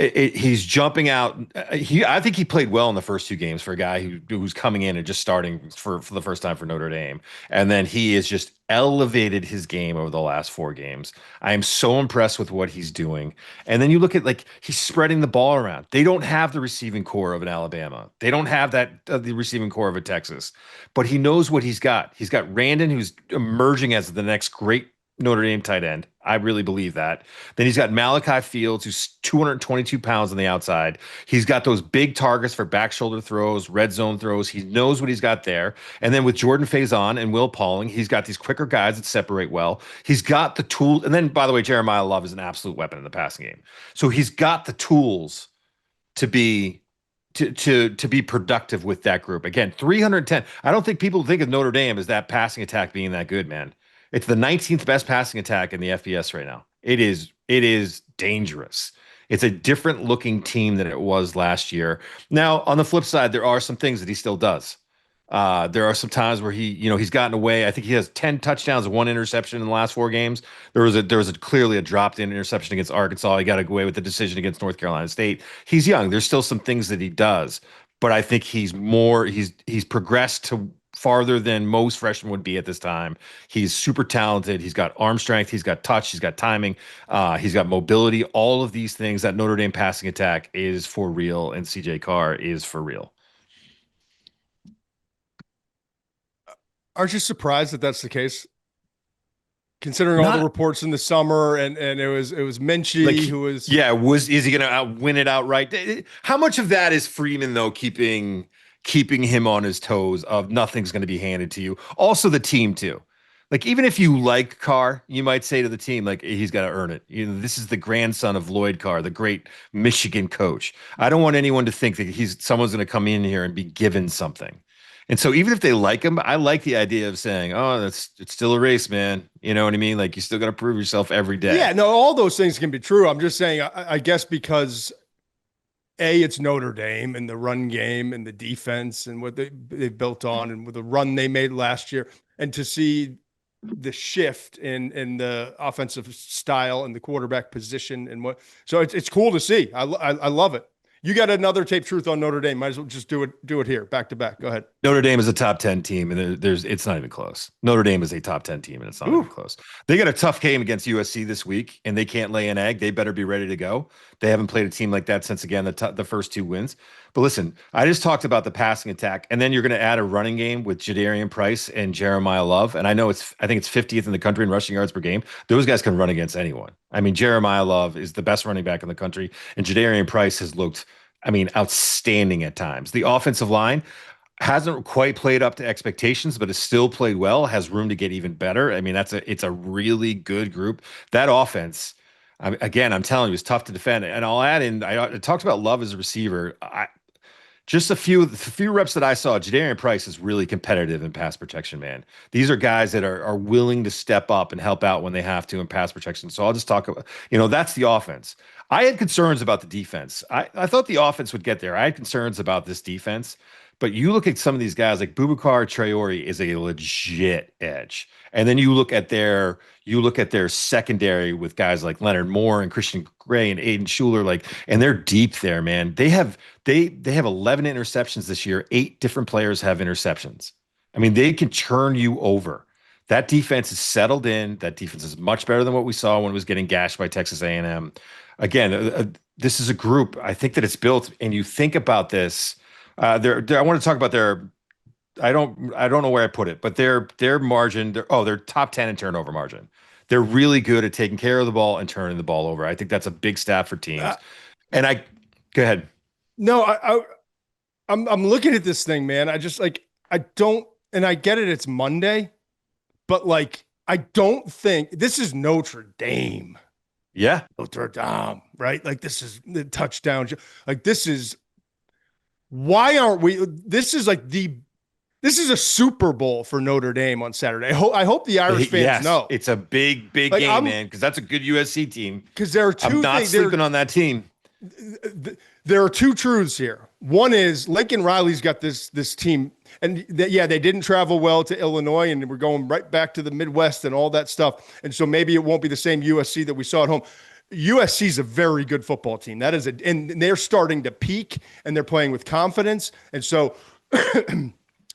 he's jumping out. I think he played well in the first two games for a guy who's coming in and just starting for the first time for Notre Dame. And then he has just elevated his game over the last four games. I am so impressed with what he's doing. And then you look at, like, he's spreading the ball around. They don't have the receiving core of an Alabama. They don't have that the receiving core of a Texas. But he knows what he's got. He's got Randon, who's emerging as the next great Notre Dame tight end. I really believe that. Then he's got Malachi Fields, who's 222 pounds on the outside. He's got those big targets for back shoulder throws, red zone throws. He knows what he's got there. And then with Jordan Faison and Will Pauling, he's got these quicker guys that separate well. He's got the tool. And then, by the way, Jeremiah Love is an absolute weapon in the passing game. So he's got the tools to be productive with that group. Again, 310. I don't think people think of Notre Dame as that passing attack being that good, man. It's the 19th best passing attack in the FBS right now. It is dangerous. It's a different looking team than it was last year. Now, on the flip side, there are some things that he still does. There are some times where he's gotten away. I think he has 10 touchdowns and 1 interception in the last 4 games. There was clearly a dropped in interception against Arkansas. He got away with the decision against North Carolina State. He's young. There's still some things that he does, but I think he's progressed to farther than most freshmen would be at this time. He's super talented. He's got arm strength. He's got touch. He's got timing. He's got mobility. All of these things. That Notre Dame passing attack is for real, and CJ Carr is for real. Aren't you surprised that that's the case? Considering all the reports in the summer, and it was Menchie who was is he going to win it outright? How much of that is Freeman though keeping him on his toes of nothing's going to be handed to you? Also the team too. Like, even if you like Carr, you might say to the team, like, he's got to earn it. This is the grandson of Lloyd Carr, the great Michigan coach. I don't want anyone to think that someone's going to come in here and be given something. And so even if they like him, I like the idea of saying, "Oh, it's still a race, man." You know what I mean? Like, you still got to prove yourself every day. Yeah, no, all those things can be true. I'm just saying, I guess because it's Notre Dame and the run game and the defense and what they built on and with the run they made last year, and to see the shift in the offensive style and the quarterback position and so it's cool to see. I love it. You got another tape truth on Notre Dame. Might as well just do it here, back to back. Go ahead. Notre Dame is a top 10 team, and it's not even close. Notre Dame is a top 10 team, and it's not even close. They got a tough game against USC this week, and they can't lay an egg. They better be ready to go. They haven't played a team like that since, again, the first 2 wins. But listen, I just talked about the passing attack, and then you're going to add a running game with Jadarian Price and Jeremiah Love. And I think it's 50th in the country in rushing yards per game. Those guys can run against anyone. I mean, Jeremiah Love is the best running back in the country, and Jadarian Price has looked, outstanding at times. The offensive line hasn't quite played up to expectations, but has still played well, has room to get even better. It's a really good group. That offense, again, I'm telling you, it's tough to defend. And I'll add in, I talked about Love as a receiver. Just the few reps that I saw, Jadarian Price is really competitive in pass protection, man. These are guys that are willing to step up and help out when they have to in pass protection. So I'll just talk about, that's the offense. I had concerns about the defense. I thought the offense would get there. I had concerns about this defense. But you look at some of these guys, like Boubacar Traore is a legit edge. And then you look at their secondary with guys like Leonard Moore and Christian Gray and Aiden Schuler, and they're deep there, man. They have 11 interceptions this year. 8 different players have interceptions. They can churn you over. That defense is settled in. That defense is much better than what we saw when it was getting gashed by Texas A&M. Again, this is a group, I think, that it's built, and you think about this. I want to talk about I don't know where I put it, but their margin, they're top 10 in turnover margin. They're really good at taking care of the ball and turning the ball over. I think that's a big stat for teams. And go ahead. No, I'm looking at this thing, man. I just like I don't, and I get it. It's Monday, but like I don't think this is Notre Dame. Yeah, Notre Dame, right? Like this is the touchdown. Like this is why aren't we? This is like this is a Super Bowl for Notre Dame on Saturday. I hope the Irish fans know it's a big like, game, man, because that's a good USC team. Because there are two. I'm not sleeping on that team. There are two truths here. One is Lincoln Riley's got this team, and they didn't travel well to Illinois, and we're going right back to the Midwest and all that stuff. And so maybe it won't be the same USC that we saw at home. USC is a very good football team. And they're starting to peak, and they're playing with confidence. And so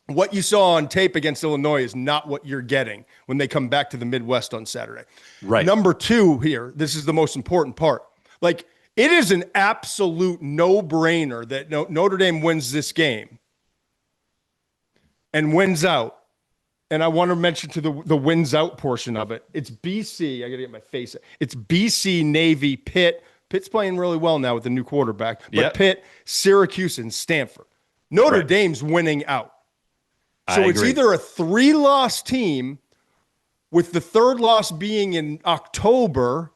what you saw on tape against Illinois is not what you're getting when they come back to the Midwest on Saturday. Right. Number two here, this is the most important part. Like, it is an absolute no-brainer that Notre Dame wins this game and wins out. And I want to mention to the wins out portion of it. It's BC. I got to get my face. It's BC, Navy, Pitt. Pitt's playing really well now with the new quarterback. But Pitt, Syracuse, and Stanford. Notre Dame's winning out. So it's either a 3-loss team with the third loss being in October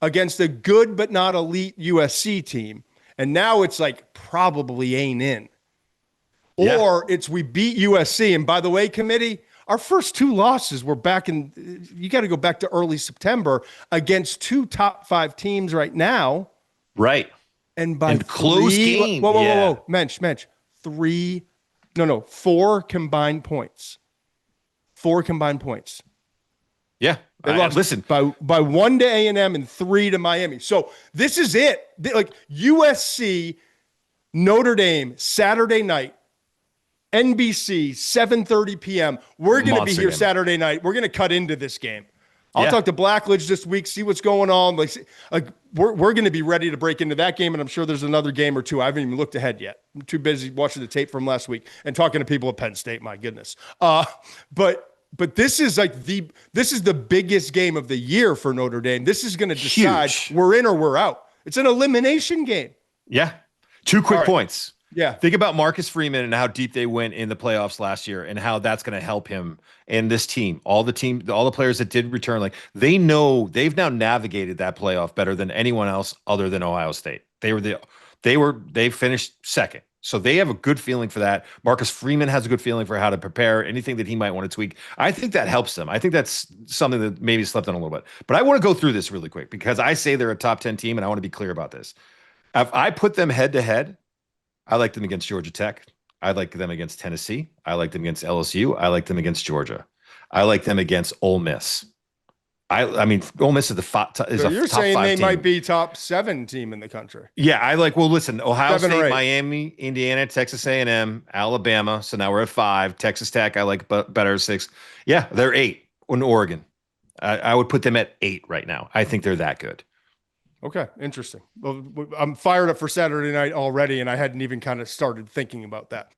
against a good but not elite USC team. And now it's like probably ain't in. Or it's we beat USC. And by the way, committee, our first 2 losses were back in, you got to go back to early September against 2 top 5 teams right now. Right. And by close game. Whoa. Mensch. 4 combined points. 4 combined points. Yeah. They lost listen, by 1 to A&M and 3 to Miami. So this is it. Like USC, Notre Dame, Saturday night, NBC, 7:30 p.m. We're going to be here Saturday night. We're going to cut into this game. I'll talk to Blackledge this week, see what's going on. Like we're going to be ready to break into that game, and I'm sure there's another game or two. I haven't even looked ahead yet. I'm too busy watching the tape from last week and talking to people at Penn State. My goodness. But this is like this is the biggest game of the year for Notre Dame. This is going to decide we're in or we're out. It's an elimination game. Yeah. 2 quick points. Yeah. Think about Marcus Freeman and how deep they went in the playoffs last year and how that's going to help him and this team. All the players that did return, like they know they've now navigated that playoff better than anyone else other than Ohio State. They finished second. So they have a good feeling for that. Marcus Freeman has a good feeling for how to prepare anything that he might want to tweak. I think that helps them. I think that's something that maybe slept on a little bit. But I want to go through this really quick because I say they're a top 10 team and I want to be clear about this. If I put them head to head, I like them against Georgia Tech. I like them against Tennessee. I like them against LSU. I like them against Georgia. I like them against Ole Miss. I mean, Ole Miss is you're saying they might be top 7 team in the country. Yeah, listen, Ohio State, Miami, Indiana, Texas A&M, Alabama. So now we're at 5. Texas Tech, I like better 6. Yeah, they're 8 in Oregon. I would put them at 8 right now. I think they're that good. Okay, interesting. Well, I'm fired up for Saturday night already, and I hadn't even kind of started thinking about that.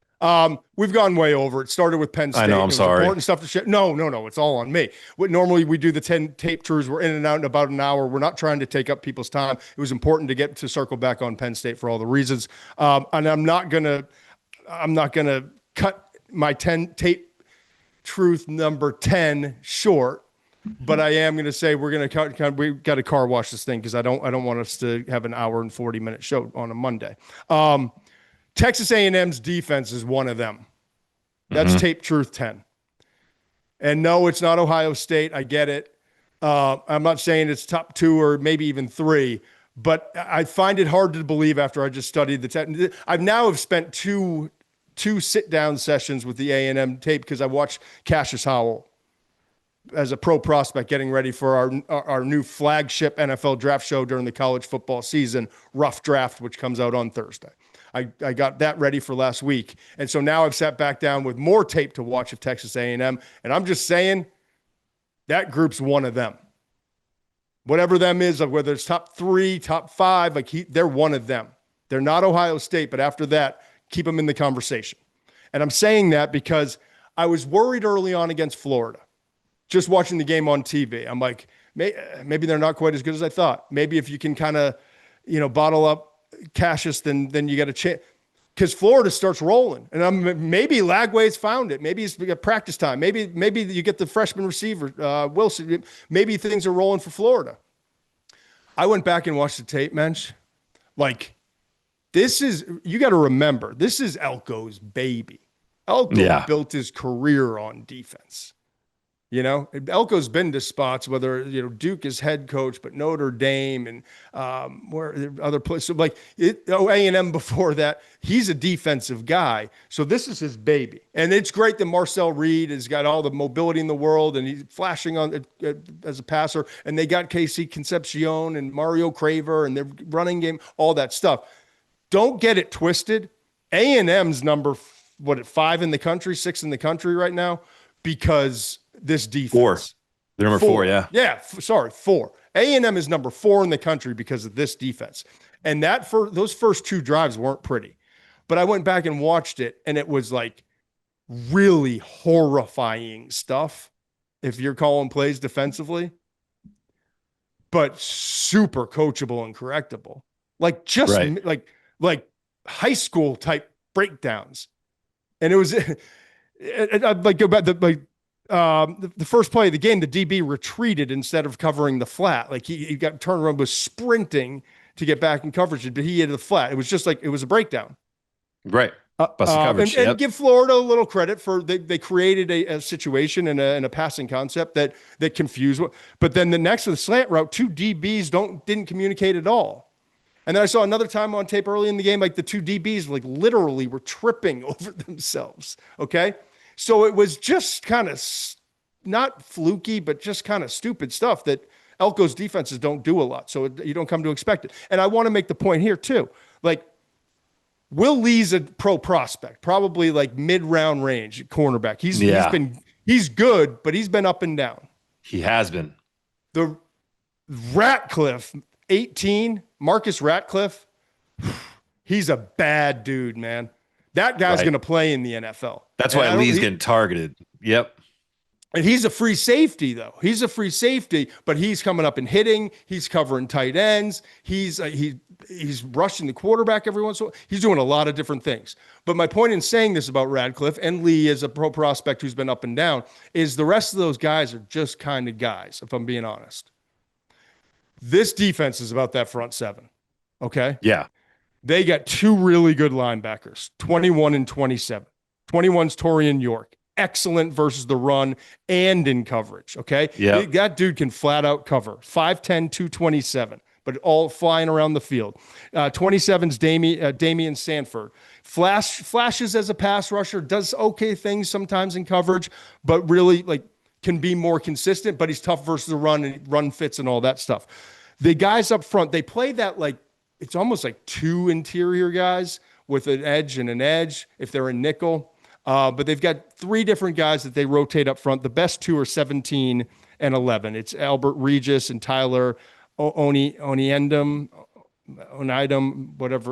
We've gone way over. It started with Penn State. I know, I'm sorry. Important stuff to share. No. It's all on me. Normally we do the 10 tape truths. We're in and out in about an hour. We're not trying to take up people's time. It was important to get to circle back on Penn State for all the reasons. And I'm not gonna cut my 10 tape truth number 10 short. But I am going to say we're going to we got to car wash this thing because I don't want us to have an hour and 40-minute show on a Monday. Texas A&M's defense is one of them. That's tape truth 10. And no, it's not Ohio State. I get it. I'm not saying it's top 2 or maybe even 3, but I find it hard to believe after I just studied the I've now spent two sit-down sessions with the A&M tape because I watched Cassius Howell as a pro prospect getting ready for our new flagship NFL draft show during the college football season, Rough Draft, which comes out on Thursday. I got that ready for last week. And so now I've sat back down with more tape to watch of Texas A&M. And I'm just saying that group's one of them. Whatever them is, whether it's top 3, top 5, they're one of them. They're not Ohio State, but after that, keep them in the conversation. And I'm saying that because I was worried early on against Florida, just watching the game on TV. I'm like, maybe they're not quite as good as I thought. Maybe if you can kind of, bottle up Cassius, then you got a chance. Because Florida starts rolling, and maybe Lagway's found it. Maybe it's got practice time. Maybe you get the freshman receiver Wilson. Maybe things are rolling for Florida. I went back and watched the tape, Mensch. Like, you got to remember, this is Elko's baby. Elko built his career on defense. Elko's been to spots, whether, Duke is head coach, but Notre Dame and where other places, like A&M before that, he's a defensive guy. So this is his baby. And it's great that Marcel Reed has got all the mobility in the world and he's flashing on as a passer. And they got Casey Concepcion and Mario Craver and their running game, all that stuff. Don't get it twisted. A&M's number, 5 in the country, 6 in the country right now, because this defense. 4. They're number 4, yeah. Yeah, 4. A&M is number 4 in the country because of this defense. And those first 2 drives weren't pretty. But I went back and watched it, and it was like really horrifying stuff if you're calling plays defensively, but super coachable and correctable. Like just like high school type breakdowns. And it was I'd like go back to the first play of the game, the DB retreated instead of covering the flat. Like he got turned around, was sprinting to get back in coverage, but he hit the flat. It was just like, it was a breakdown. Right. Busted coverage. And give Florida a little credit for they created a situation and a passing concept that confused. But then the next with the slant route, 2 DBs didn't communicate at all. And then I saw another time on tape early in the game, like the 2 DBs like literally were tripping over themselves. Okay. So it was just kind of not fluky, but just kind of stupid stuff that Elko's defenses don't do a lot. So you don't come to expect it. And I want to make the point here too. Like, Will Lee's a pro prospect, probably like mid-round range at cornerback. He's good, but he's been up and down. He has been. The Ratcliffe, 18, Marcus Ratcliffe, he's a bad dude, man. That guy's going to play in the NFL. That's why Lee's getting targeted. Yep. And he's a free safety, though. He's a free safety, but he's coming up and hitting. He's covering tight ends. He's rushing the quarterback every once in a while. He's doing a lot of different things. But my point in saying this about Radcliffe and Lee as a pro prospect who's been up and down is the rest of those guys are just kind of guys, if I'm being honest. This defense is about that front 7. Okay? Yeah. They got 2 really good linebackers, 21 and 27. 21's Torian York. Excellent versus the run and in coverage, okay? Yeah. That dude can flat out cover. 5'10", 227, but all flying around the field. 27's Damian Sanford. Flashes as a pass rusher, does okay things sometimes in coverage, but really can be more consistent, but he's tough versus the run and run fits and all that stuff. The guys up front, they play that it's almost like 2 interior guys with an edge and an edge if they're in nickel. But they've got 3 different guys that they rotate up front. The best 2 are 17 and 11. It's Albert Regis and Tyler Oniendum,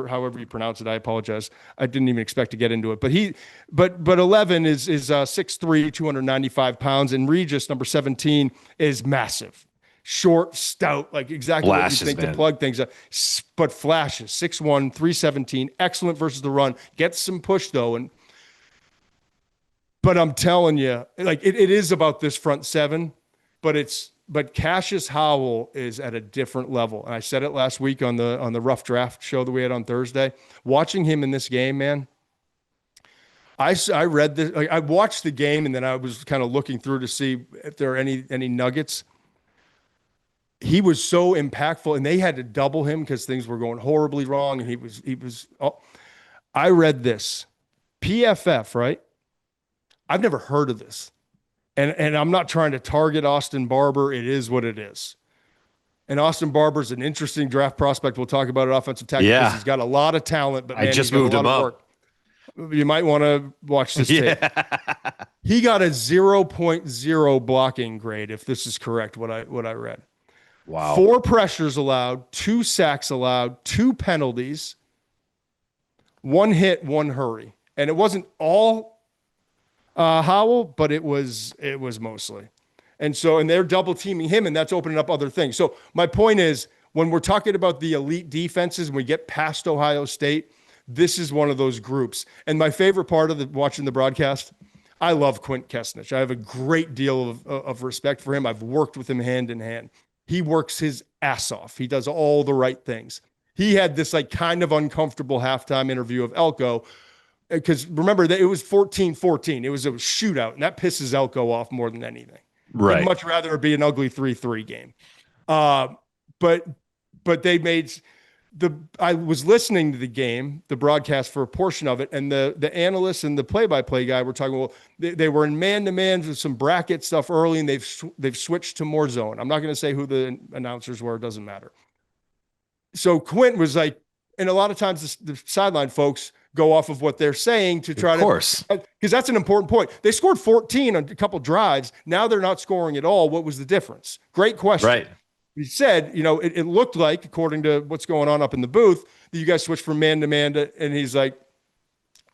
however you pronounce it. I apologize. I didn't even expect to get into it. But 11 is 6'3", 295 pounds, and Regis, number 17, is massive. Short, stout, like exactly flashes, what you think man. to plug things up, but flashes. 6'1", 317, excellent versus the run. Gets some push though, but I'm telling you, it is about this front 7, but Cassius Howell is at a different level. And I said it last week on the Rough Draft show that we had on Thursday. Watching him in this game, man, I read this. I watched the game and then I was kind of looking through to see if there are any nuggets. He was so impactful, and they had to double him because things were going horribly wrong. And he was. Oh, I read this, PFF, right? I've never heard of this, and I'm not trying to target Austin Barber. It is what it is. And Austin Barber's an interesting draft prospect. We'll talk about it. Offensive tackle. Yeah, He's got a lot of talent, but man, I just moved him up. You might want to watch this tape. He got a 0.0 blocking grade, if this is correct. What I read. Wow. 4 pressures allowed, 2 sacks allowed, 2 penalties, 1 hit, 1 hurry. And it wasn't all, Howell, but it was mostly. And they're double teaming him, and that's opening up other things. So my point is, when we're talking about the elite defenses, when we get past Ohio State, this is one of those groups. And my favorite part of watching the broadcast, I love Quint Kesnich. I have a great deal of respect for him. I've worked with him hand in hand. He works his ass off. He does all the right things. He had this like kind of uncomfortable halftime interview of Elko, because remember that it was 14-14. It was a shootout, and that pisses Elko off more than anything. Right. He'd much rather it be an ugly 3-3 game. But they made I was listening to the game, the broadcast for a portion of it, and the analysts and the play-by-play guy were talking, well, they were in man-to-man with some bracket stuff early, and they've switched to more zone. I'm not going to say who the announcers were. It doesn't matter. So Quint was like, and a lot of times the sideline folks go off of what they're saying to try to, because that's an important point. They scored 14 on a couple drives. Now they're not scoring at all. What was the difference? Great question. Right. He said, it looked like, according to what's going on up in the booth, that you guys switched from man to man and he's like,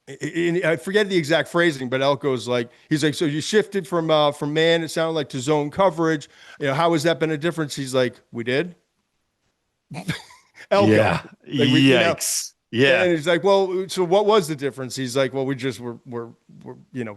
I forget the exact phrasing, but Elko's like, he's like, so you shifted from man, it sounded like, to zone coverage. How has that been a difference? He's like, we did. Elko. Yeah. Like Yikes. Yeah. And he's like, well, so what was the difference? He's like, well, we just were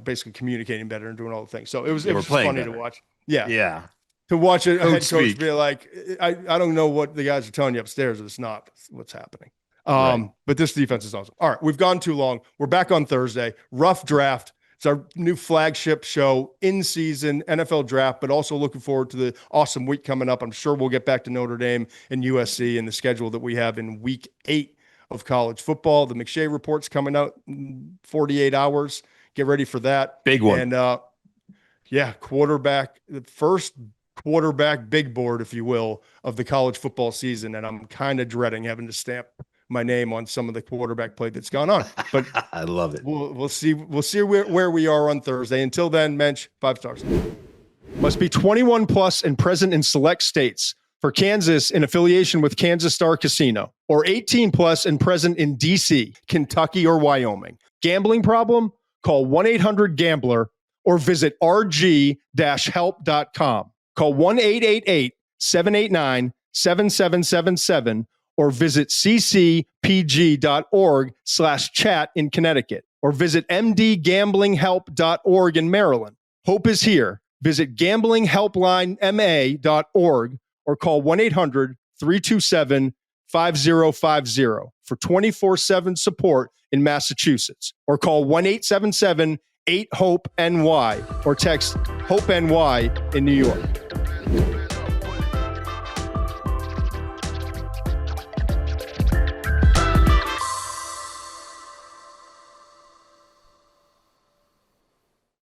basically communicating better and doing all the things. So it was just funny to watch. Yeah. Yeah. To watch a head coach be like, I don't know what the guys are telling you upstairs. It's not what's happening. Right. But this defense is awesome. All right. We've gone too long. We're back on Thursday. Rough draft. It's our new flagship show, in season NFL draft, but also looking forward to the awesome week coming up. I'm sure we'll get back to Notre Dame and USC and the schedule that we have in week 8 of college football. The McShay report's coming out in 48 hours. Get ready for that. Big one. And quarterback, the first quarterback big board, if you will, of the college football season. And I'm kind of dreading having to stamp my name on some of the quarterback play that's gone on, but I love it. We'll see where we are on Thursday. Until then, Mensch, 5 stars. Must be 21 plus and present in select states. For Kansas, in affiliation with Kansas Star Casino, or 18 plus and present in DC, Kentucky, or Wyoming. Gambling problem? Call 1-800-GAMBLER or visit rg-help.com. Call 1-888-789-7777 or visit ccpg.org/chat in Connecticut, or visit mdgamblinghelp.org in Maryland. Hope is here. Visit gamblinghelplinema.org or call 1-800-327-5050 for 24/7 support in Massachusetts, or call 1-877-8-HOPE-NY or text HOPE-NY in New York.